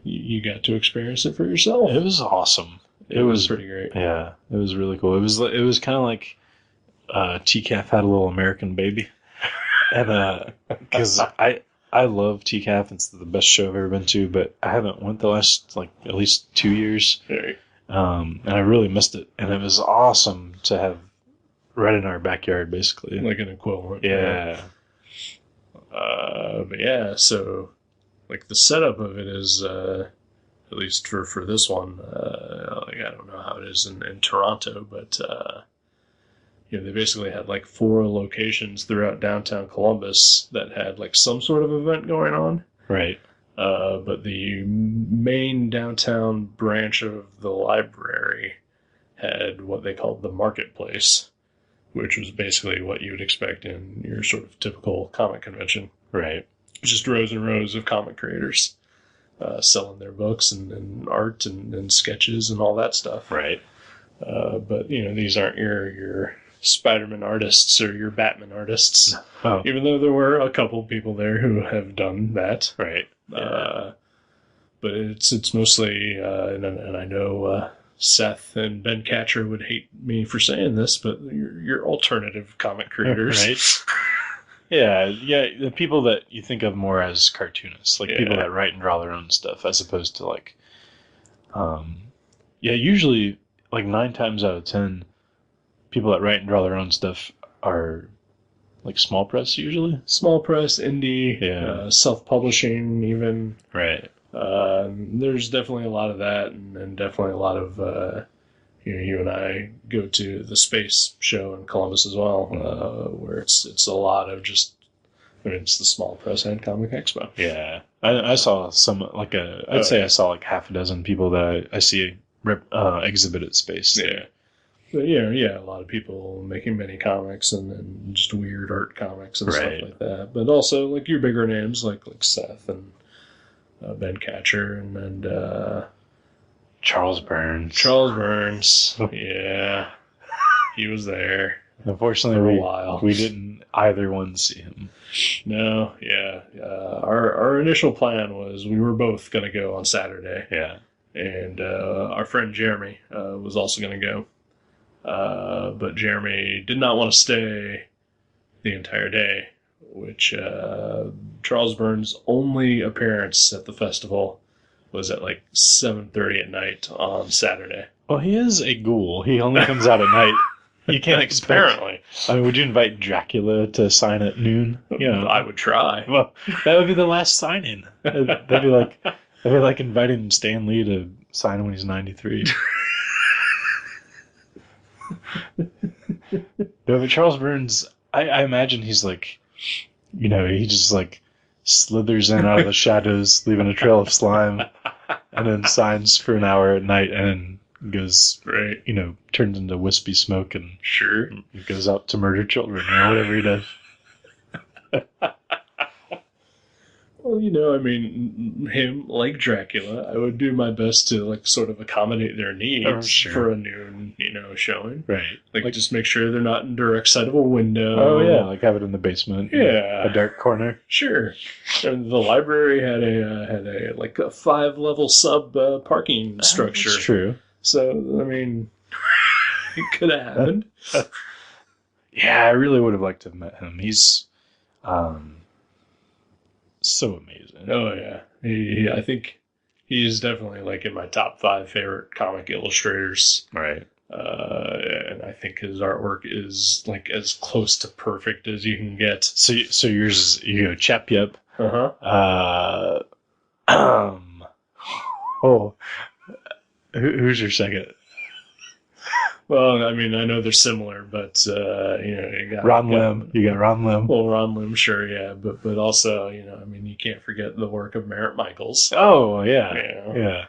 you got to experience it for yourself. It was awesome. It was pretty great. Yeah, it was really cool. It was kind of like TCAF had a little American baby, and because I love TCAF, it's the best show I've ever been to, but I haven't went the last like at least 2 years, Right. and I really missed it, and it was awesome to have right in our backyard, basically. Like an equivalent. Yeah. But yeah, so like the setup of it is, at least for this one, like I don't know how it is in Toronto, but they basically had like 4 locations throughout downtown Columbus that had like some sort of event going on. Right. But the main downtown branch of the library had what they called the marketplace, which was basically what you would expect in your sort of typical comic convention. Right. Just rows and rows of comic creators selling their books and art and sketches and all that stuff. Right. But these aren't your Spider-Man artists or your Batman artists. Oh. Even though there were a couple people there who have done that. Right. Yeah. But it's mostly, and I know Seth and Ben Catcher would hate me for saying this, but your alternative comic creators. Right. Yeah, the people that you think of more as cartoonists, like people that write and draw their own stuff, as opposed to like, usually like 9 times out of 10, people that write and draw their own stuff are like small press usually. Small press, indie, self-publishing even. Right. There's definitely a lot of that, and definitely a lot of, you and I go to the space show in Columbus as well, where it's a lot of just, it's the small press and comic expo. Yeah. I saw some, like I'd say I saw like half a dozen people that I see exhibit at space. Yeah. But a lot of people making mini comics and just weird art comics and stuff like that. But also like your bigger names like Seth and Ben Catcher and Charles Burns. Yeah. He was there. Unfortunately, for a while. We didn't either one see him. No, yeah. Our initial plan was we were both going to go on Saturday. Yeah. And our friend Jeremy was also going to go. But Jeremy did not want to stay the entire day, which Charles Burns' only appearance at the festival was at like 7:30 at night on Saturday. Well, he is a ghoul. He only comes out at night. You can't expect. Apparently. I mean, would you invite Dracula to sign at noon? I would try. Well, that would be the last sign-in. That'd be like inviting Stan Lee to sign when he's 93. No, but Charles Burns, I imagine he's like, he just like slithers in out of the shadows, leaving a trail of slime, and then signs for an hour at night, and then goes, turns into wispy smoke and goes out to murder children or whatever he does. Well, I mean, him, like Dracula, I would do my best to, like, sort of accommodate their needs for a noon, showing. Right. Like, just make sure they're not in direct sight of a window. Oh, yeah, like have it in the basement. Yeah. A dark corner. Sure. And the library had a 5-level sub parking structure. That's true. So, I mean, it could have happened. Yeah, I really would have liked to have met him. He's so amazing. Oh, yeah. I think he's definitely, like, in my top 5 favorite comic illustrators. Right. And I think his artwork is, like, as close to perfect as you can get. So yours is, Chap Yep. Uh-huh. Who's your second? Well, I mean, I know they're similar, but, you got... Ron Lim. You got Ron Lim. Well, Ron Lim, sure, yeah. But also, I mean, you can't forget the work of Merritt Michaels. Oh, yeah. Yeah.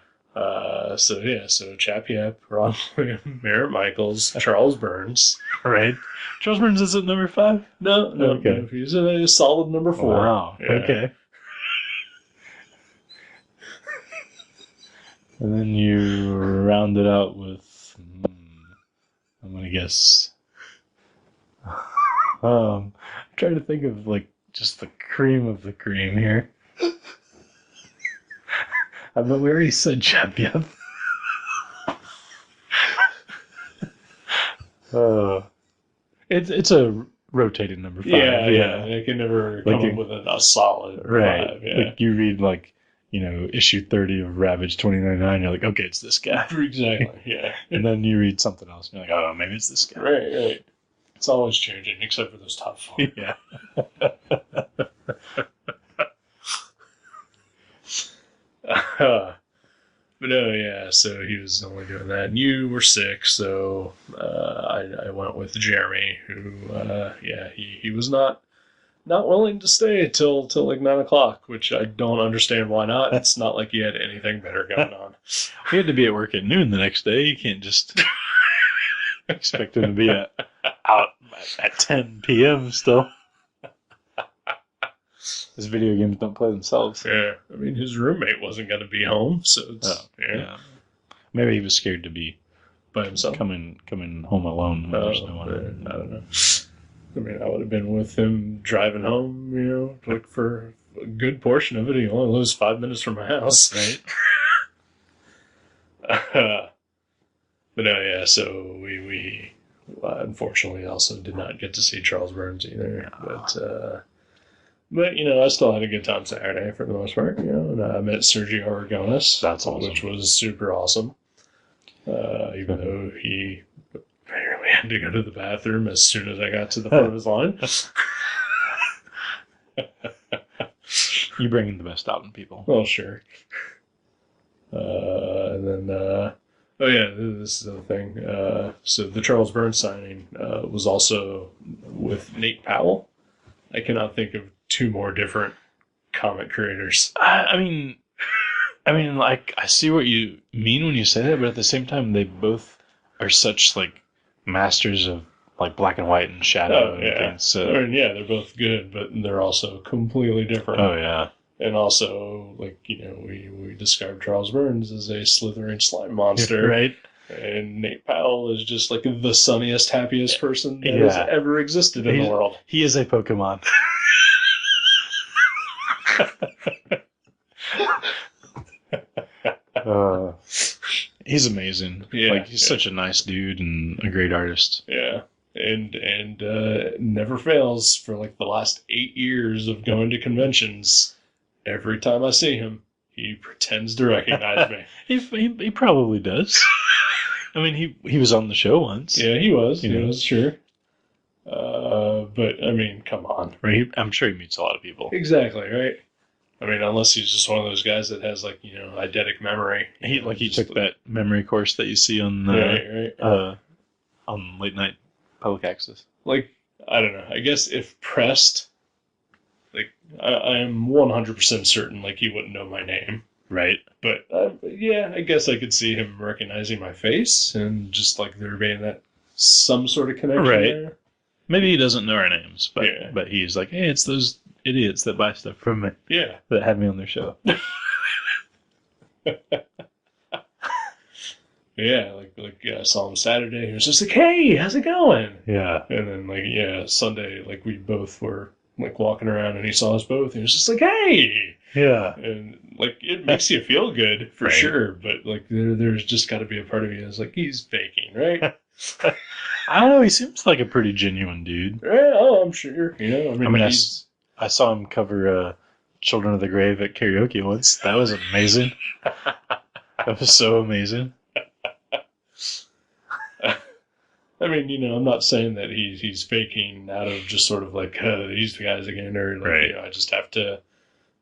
So Chap Yep, Ron Lim, Merritt Michaels, Charles Burns. Right. Charles Burns is at number 5? No. Okay. No, he's a solid number 4. Wow. Yeah. Okay. And then you round it out with, I'm going to guess, I'm trying to think of, like, just the cream of the cream here. But we already said Chap Yep. It's a rotating number 5. Yeah. They can never Like come up with a solid right. 5. Yeah. Like you read issue 30 of Ravage 2099, you're like, okay, it's this guy. Exactly. Yeah. And then you read something else, and you're like, oh, maybe it's this guy. Right. It's always changing, except for those top 4. Yeah. But no, yeah, so he was only doing that. And you were sick, so I went with Jeremy, who, he was not willing to stay till like 9 o'clock, which I don't understand why not. It's not like he had anything better going on. We had to be at work at noon the next day. You can't just expect him to be out at 10 p.m. still. These video games don't play themselves. Yeah, I mean, his roommate wasn't going to be home, so it's, yeah. Maybe he was scared to be by himself. Coming home alone when there's no one. I don't know. I mean, I would have been with him driving home, like for a good portion of it. He only lives 5 minutes from my house. Right. But no, yeah, so we unfortunately also did not get to see Charles Burns either. But I still had a good time Saturday for the most part, and I met Sergio Aragonis. That's awesome. Which was super awesome. Even though he apparently had to go to the bathroom as soon as I got to the front of his line. You bring in the best out in people. Well, sure. And then, this is the thing. So the Charles Burns signing was also with Nate Powell. I cannot think of 2 more different comic creators. I mean, like, I see what you mean when you say that, but at the same time, they both are such, like, masters of, like, black and white and shadow and things. So. I mean, yeah, they're both good, but they're also completely different. Oh, yeah. And also, like, we described Charles Burns as a slithering slime monster. Right. And Nate Powell is just, like, the sunniest, happiest person that has ever existed in the world. He is a Pokemon. He's amazing. Yeah, like he's such a nice dude and a great artist. Yeah, and never fails for like the last 8 years of going to conventions. Every time I see him, he pretends to recognize me. He probably does. I mean, he was on the show once. Yeah, he was. He was, sure. But I mean, come on. Right? I'm sure he meets a lot of people. Exactly, right? I mean, unless he's just one of those guys that has, like, eidetic memory. He took that memory course that you see on on late night public access. Like, I don't know. I guess if pressed, like, I am 100% certain, like, he wouldn't know my name. Right. But, yeah, I guess I could see him recognizing my face and just, like, there being some sort of connection there. Maybe he doesn't know our names, but he's like, hey, it's those idiots that buy stuff from me. Yeah. That had me on their show. Yeah, like I saw him Saturday. He was just like, hey, how's it going? Yeah. And then, Sunday, like, we both were, like, walking around and he saw us both. And he was just like, hey! Yeah. And, like, it makes you feel good, for sure. But, like, there's just got to be a part of you that's like, he's faking, right? I don't know. He seems like a pretty genuine dude. Right? Oh, I'm sure. I saw him cover Children of the Grave at karaoke once. That was amazing. That was so amazing. I mean, I'm not saying that he's faking out of just sort of like, these guys again, or like, I just have to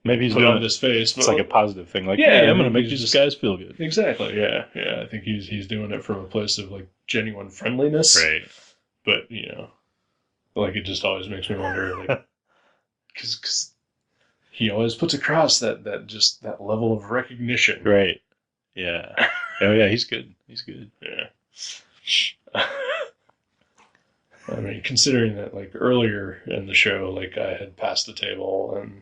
maybe he's put on this face. It's like a positive thing. Like, yeah, hey, I'm going to make these guys feel good. Exactly, yeah. I think he's doing it from a place of, like, genuine friendliness. Right. But, like, it just always makes me wonder, like, because he always puts across that level of recognition. Right. Yeah. Oh, yeah, he's good. He's good. Yeah. I mean, considering that, like, earlier in the show, like, I had passed the table and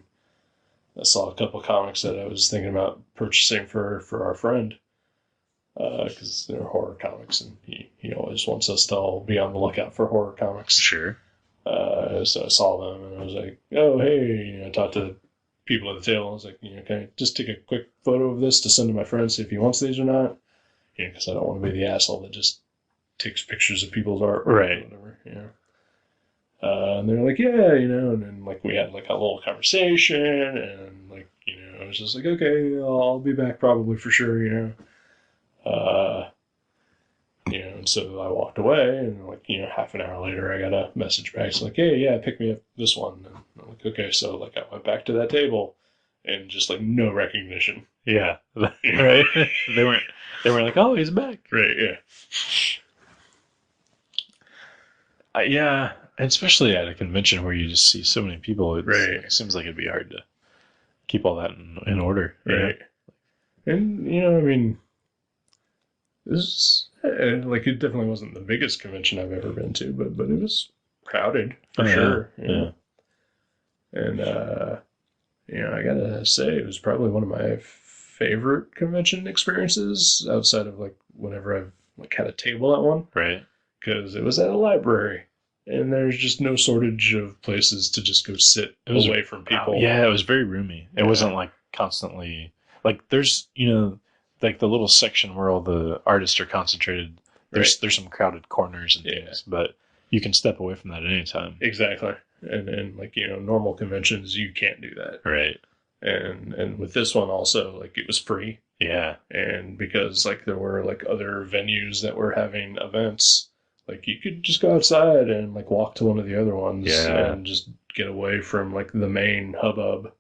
I saw a couple of comics that I was thinking about purchasing for our friend, because they're horror comics, and he always wants us to all be on the lookout for horror comics. Sure. So I saw them, and I was like, oh, hey, I talked to people at the table. I was like, can I just take a quick photo of this to send to my friend, see if he wants these or not? Because I don't want to be the asshole that just takes pictures of people's art, Right. or whatever. And they're like, yeah, and then like we had like a little conversation, and like I was just like, okay, I'll be back probably for sure. Uh, and so I walked away, and like half an hour later, I got a message back. It's like, hey, yeah, pick me up this one. And I'm like, okay, so like I went back to that table, and just like no recognition. Yeah. Right. They weren't like, oh, he's back. Right. Yeah. Yeah, and especially at a convention where you just see so many people, it seems like it'd be hard to keep all that in order. Right. And I mean, this like it definitely wasn't the biggest convention I've ever been to, but it was crowded for sure. Yeah. And I gotta say, it was probably one of my favorite convention experiences outside of like whenever I've like had a table at one. Right. Because it was at a library, and there's just no shortage of places to just go sit away from people. Yeah, it was very roomy. It wasn't like constantly like there's like the little section where all the artists are concentrated. There's some crowded corners and things, but you can step away from that at any time. Exactly. And like normal conventions, you can't do that. Right. And with this one also, like it was free. Yeah. And because like there were like other venues that were having events, like you could just go outside and like walk to one of the other ones and just get away from like the main hubbub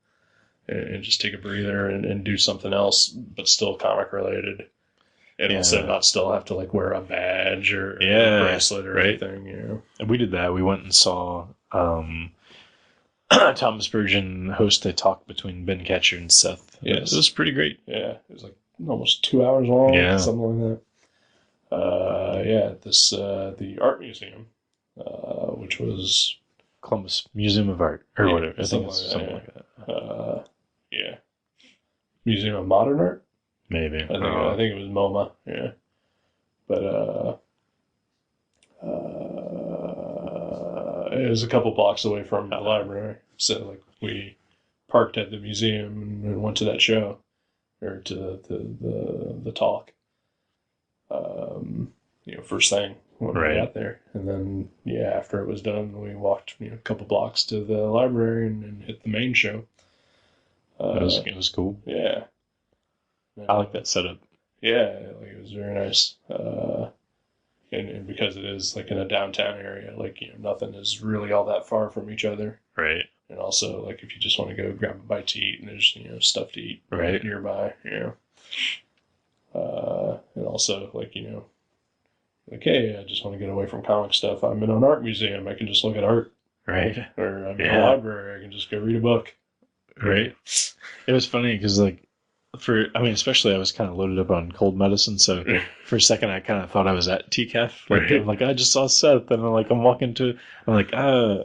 and just take a breather and do something else, but still comic related. And also not still have to like wear a badge or a bracelet or anything, And we did that. We went and saw Thomas Spurgeon host a talk between Ben Catcher and Seth. Yes. It was pretty great. Yeah. It was like almost 2 hours long, something like that. The art museum, which was Columbus Museum of Art or whatever. I think it's something like that. Museum of Modern Art. Maybe. I think it was MoMA. Yeah, but it was a couple blocks away from the library, so like we parked at the museum and went to that show or to the talk. First thing when we got there, and then after it was done, we walked a couple blocks to the library and hit the main show. It was cool. Yeah, I like that setup. Yeah, like it was very nice. And because it is like in a downtown area, like nothing is really all that far from each other. Right. And also, like if you just want to go grab a bite to eat, and there's stuff to eat nearby. And also like like, hey, I just want to get away from comic stuff. I'm in an art museum. I can just look at art. Right. Or I'm in a library. I can just go read a book. Right. It was funny because, like, especially I was kind of loaded up on cold medicine. So for a second, I kind of thought I was at TCAF. I'm like, I just saw Seth. And I'm walking to,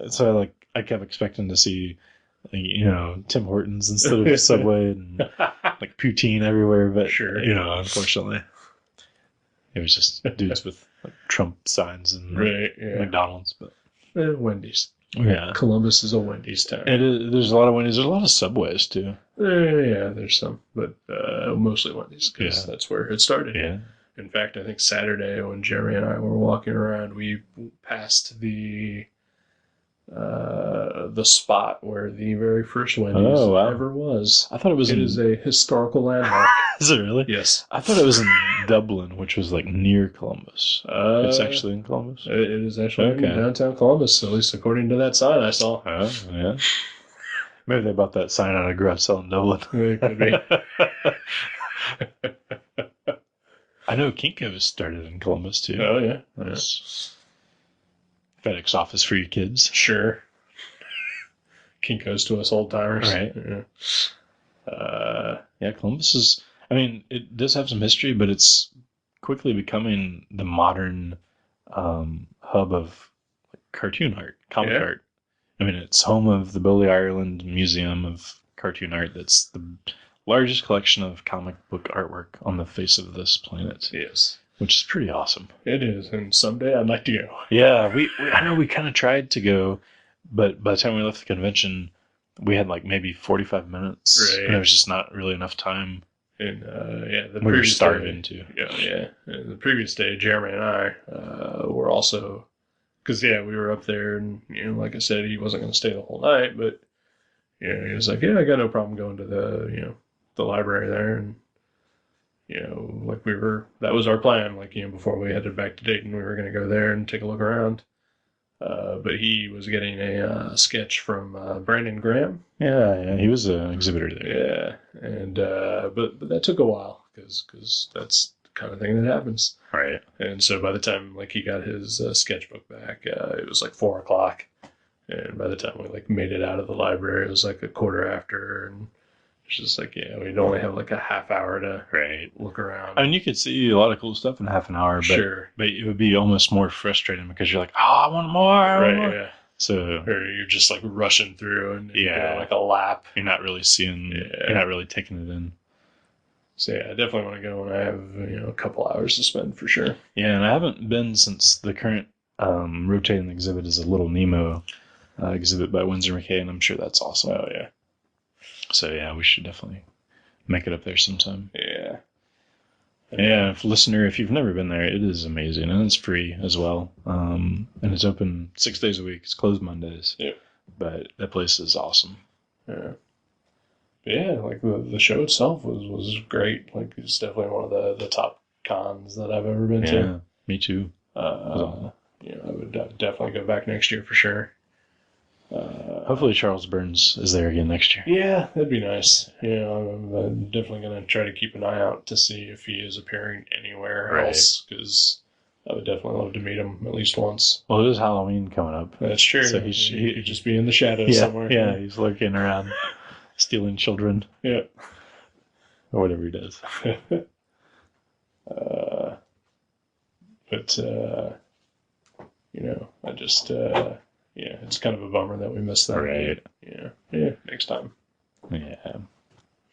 so I kept expecting to see, like, Tim Hortons instead of Subway and like poutine everywhere. But, unfortunately, it was just dudes with like Trump signs and McDonald's, but Wendy's. Yeah, Columbus is a Wendy's town. There's a lot of Wendy's. There's a lot of Subways too. Yeah, there's some, but mostly Wendy's because that's where it started. Yeah. In fact, I think Saturday when Jeremy and I were walking around, we passed the spot where the very first Wendy's ever was. I thought it was. It is a historical landmark. Is it really? Yes. I thought it was in Dublin, which was like near Columbus. It's actually in Columbus? It is actually in downtown Columbus, at least according to that sign I saw. Oh, yeah. Maybe they bought that sign out of garage sale in Dublin. It could be. I know Kinko's started in Columbus, too. Oh, yeah. FedEx office for your kids. Sure. Kinko's to us old timers. Right. Columbus is... I mean, it does have some history, but it's quickly becoming the modern hub of cartoon art, comic art. I mean, it's home of the Billy Ireland Museum of Cartoon Art. That's the largest collection of comic book artwork on the face of this planet. Yes. Which is pretty awesome. It is, and someday I'd like to go. Yeah, I know we kind of tried to go, but by the time we left the convention, we had like maybe 45 minutes. Right. And there was just not really enough time. And the We were previous starving day, too. Yeah. And the previous day, Jeremy and I were also, because we were up there, and like I said, he wasn't going to stay the whole night, but he was like, yeah, I got no problem going to the library there, and like that was our plan. Like before we headed back to Dayton, we were going to go there and take a look around. But he was getting a sketch from Brandon Graham. Yeah, he was an exhibitor there. Yeah, and but that took a while because that's the kind of thing that happens. Right. And so by the time like he got his sketchbook back, it was like 4 o'clock, and by the time we like made it out of the library, it was like a quarter after, and it's just like we'd only have like a half hour to look around. I mean, you could see a lot of cool stuff in half an hour, but it would be almost more frustrating because you're like, oh, I want more. Right. Yeah. So, or you're just like rushing through and doing like a lap. You're not really seeing. You're not really taking it in. So I definitely want to go when I have a couple hours to spend for sure. Yeah, and I haven't been since the current rotating exhibit is a Little Nemo exhibit by Winsor McKay, and I'm sure that's awesome. Oh yeah. So we should definitely make it up there sometime. Yeah. Yeah, listener, if you've never been there, it is amazing, and it's free as well. And it's open 6 days a week. It's closed Mondays. Yep. But that place is awesome. Yeah. But yeah, like the show itself was great. Like it's definitely one of the top cons that I've ever been to. Yeah, me too. I would definitely go back next year for sure. Hopefully Charles Burns is there again next year. Yeah, that'd be nice. I'm definitely going to try to keep an eye out to see if he is appearing anywhere else, because I would definitely love to meet him at least once. Well, it is Halloween coming up. That's true. So he could just be in the shadows somewhere. Yeah, he's lurking around, stealing children. Yeah. Or whatever he does. I just... it's kind of a bummer that we missed that. Right. Yeah, next time. Yeah.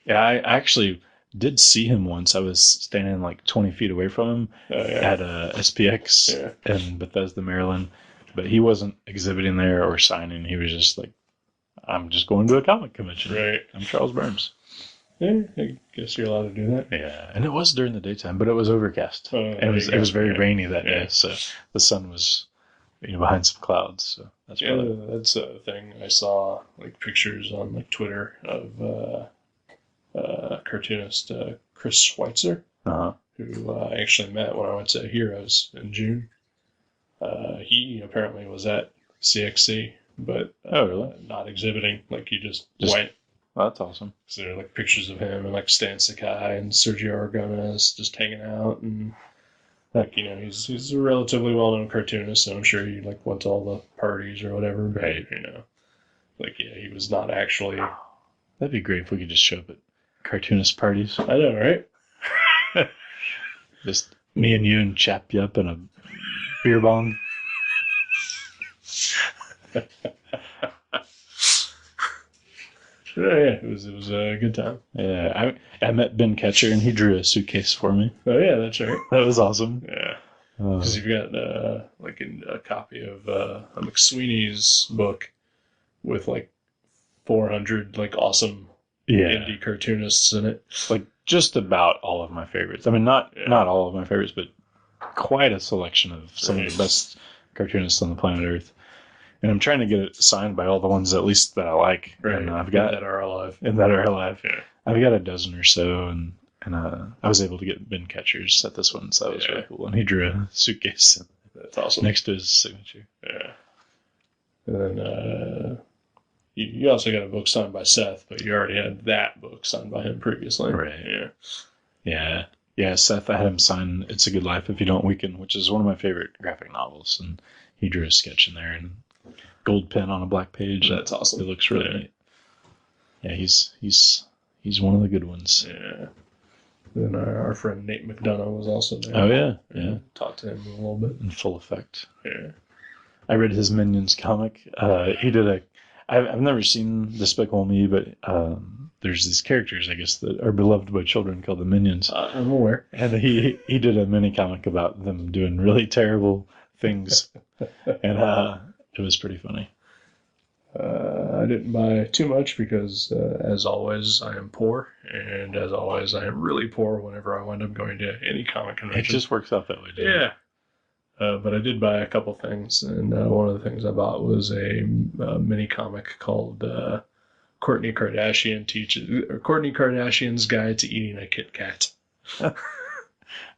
Yeah, I actually did see him once. I was standing like 20 feet away from him at SPX in Bethesda, Maryland. But he wasn't exhibiting there or signing. He was just like, I'm just going to a comic convention. Right. I'm Charles Burns. Yeah, I guess you're allowed to do that. Yeah, and it was during the daytime, but it was overcast. And it was very rainy that day, so the sun was behind some clouds. So that's that's a thing. I saw like pictures on like Twitter of cartoonist Chris Schweitzer, who I actually met when I went to Heroes in June. He apparently was at CXC, but not exhibiting. Like he just went. Well, that's awesome. So there are like pictures of him and like Stan Sakai and Sergio Aragonés just hanging out, and like he's a relatively well-known cartoonist, so I'm sure he like went to all the parties or whatever. But, he was not actually. That'd be great if we could just show up at cartoonist parties. I know, right? Just me and you and chap you up in a beer bong. Yeah, it was a good time. Yeah, I met Ben Ketcher and he drew a suitcase for me. Oh yeah, that's right. That was awesome. Yeah, because you've got a copy of McSweeney's book with like 400 like awesome indie cartoonists in it. Like just about all of my favorites. I mean, not all of my favorites, but quite a selection of some of the best cartoonists on the planet Earth. And I'm trying to get it signed by all the ones at least that I like. Right. And I've got that are alive. Yeah. I've got a dozen or so, and I was able to get Ben Ketcher's at this one, so that was really cool. And he drew a suitcase. That's awesome. Next to his signature. Yeah. And then you also got a book signed by Seth, but you already had that book signed by him previously. Right. Yeah. Yeah, Seth, I had him sign It's a Good Life If You Don't Weaken, which is one of my favorite graphic novels, and he drew a sketch in there and gold pen on a black page. That's awesome. It looks really neat. Yeah, he's one of the good ones. Yeah. Then our friend Nate McDonough was also there. Oh yeah. Talked to him a little bit. In full effect. Yeah. I read his Minions comic. He did I've never seen Despicable Me, but there's these characters, I guess, that are beloved by children called the Minions. I'm aware. And he did a mini comic about them doing really terrible things, and it was pretty funny. I didn't buy too much because, as always, I am poor, and as always, I am really poor whenever I wind up going to any comic It convention. just works out that way, doesn't it? Yeah. But I did buy a couple things, and one of the things I bought was a mini comic called Kourtney Kardashian's Guide to Eating a Kit Kat.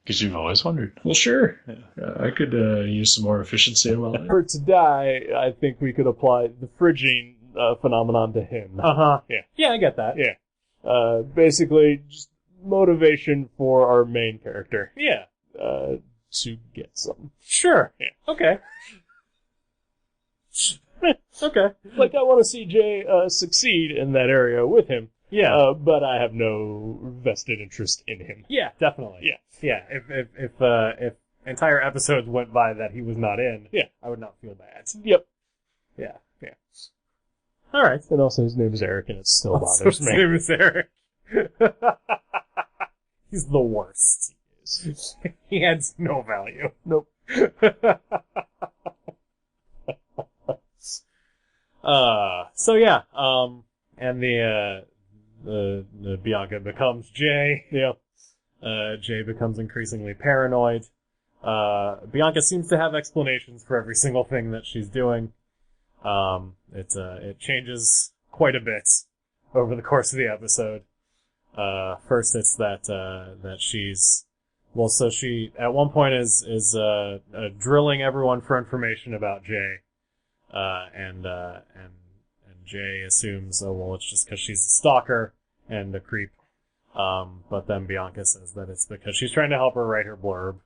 Because you've always wondered. Well, sure. Yeah. I could use some more efficiency in my life. For to die, I think we could apply the fridging phenomenon to him. Uh-huh. Yeah. Yeah, I get that. Yeah. Basically, just motivation for our main character Yeah. to get some. Sure. Yeah. Okay. Okay. Like, I want to see Jay succeed in that area with him. Yeah. But I have no vested interest in him. Yeah, definitely. Yeah. Yeah. If entire episodes went by that he was not in, Yeah. I would not feel bad. Yep. Yeah. Yeah. All right. And also, his name is Eric, and it still So bothers his me. name is Eric. He's the worst. He adds no value. Nope. So yeah, and the Bianca becomes Jay. Yeah. Jay becomes increasingly paranoid. Bianca seems to have explanations for every single thing that she's doing. It changes quite a bit over the course of the episode. First it's that she's, well, so she, at one point is drilling everyone for information about Jay. And Jay assumes, oh, well, it's just because she's a stalker and a creep. But then Bianca says that it's because she's trying to help her write her blurb.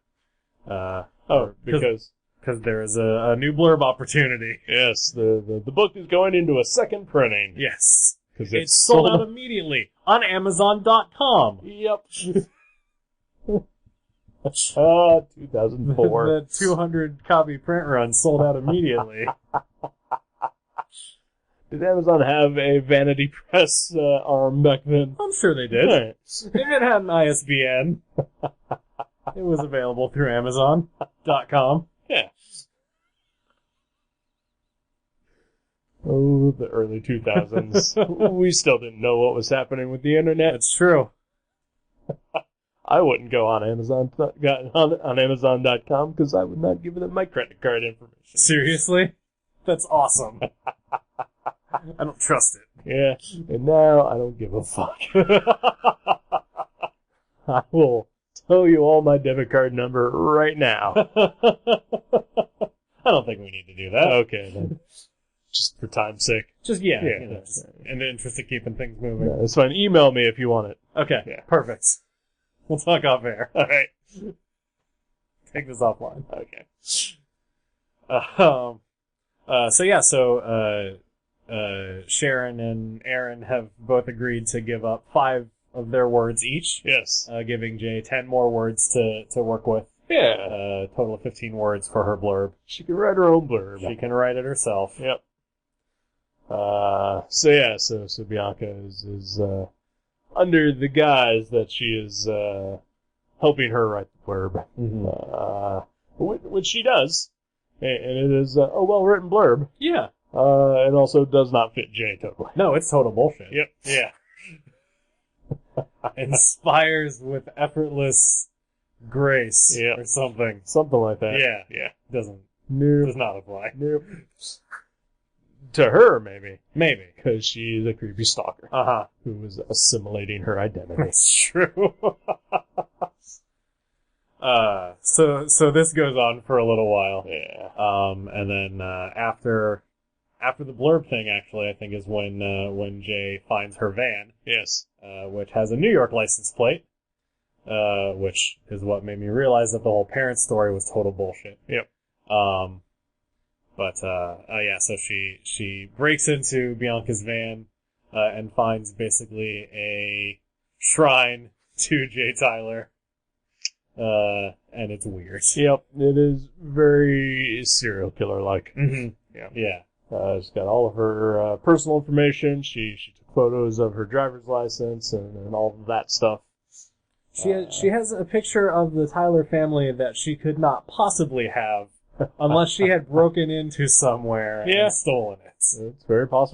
Because there is a new blurb opportunity. yes, the book is going into a second printing. Yes. Because It's sold out immediately on Amazon.com. Yep. 2004. The 200 copy print run sold out immediately. Did Amazon have a vanity press arm back then? I'm sure they did. Right. If it had an ISBN, it was available through Amazon.com. Yeah. Oh, the early 2000s. We still didn't know what was happening with the internet. That's true. I wouldn't go on on Amazon.com because I would not give them my credit card information. Seriously? That's awesome. I don't trust it. Yeah, and now I don't give a fuck. I will tell you all my debit card number right now. I don't think we need to do that. Okay, then. Just for time's sake. Just, yeah. Yeah, You know, that's just in the interest of keeping things moving. Yeah, it's fine. Email me if you want it. Okay, Yeah. perfect. We'll talk off air. All right. Take this offline. Okay. Sharon and Aaron have both agreed to give up 5 of their words each, Yes. giving Jay 10 more words to work with. Yeah. Total of 15 words for her blurb. She can write her own blurb. She can write it herself. Yep. So Bianca is under the guise that she is helping her write the blurb, which she does, and it is a well-written blurb. Yeah. It also does not fit Jay totally. No, it's total bullshit. Yep. Yeah. Inspires with effortless grace Yeah. or something. Something like that. Yeah. Yeah. Does Nope. not apply. Nope. To her, maybe, Maybe. because she is a creepy stalker Uh-huh. who is assimilating her identity. That's true. So this goes on for a little while. Yeah. And then after the blurb thing, actually, I think is when Jay finds her van, Yes. which has a New York license plate, which is what made me realize that the whole parent story was total bullshit. Yep. So she breaks into Bianca's van, and finds basically a shrine to Jay Tyler. And it's weird. Yep. It is very serial killer-like. Mm-hmm. Yeah. Yeah. She's got all of her personal information. She took photos of her driver's license and all of that stuff. She has a picture of the Tyler family that she could not possibly have Unless she had broken into somewhere Yeah. and stolen it. It's very possible.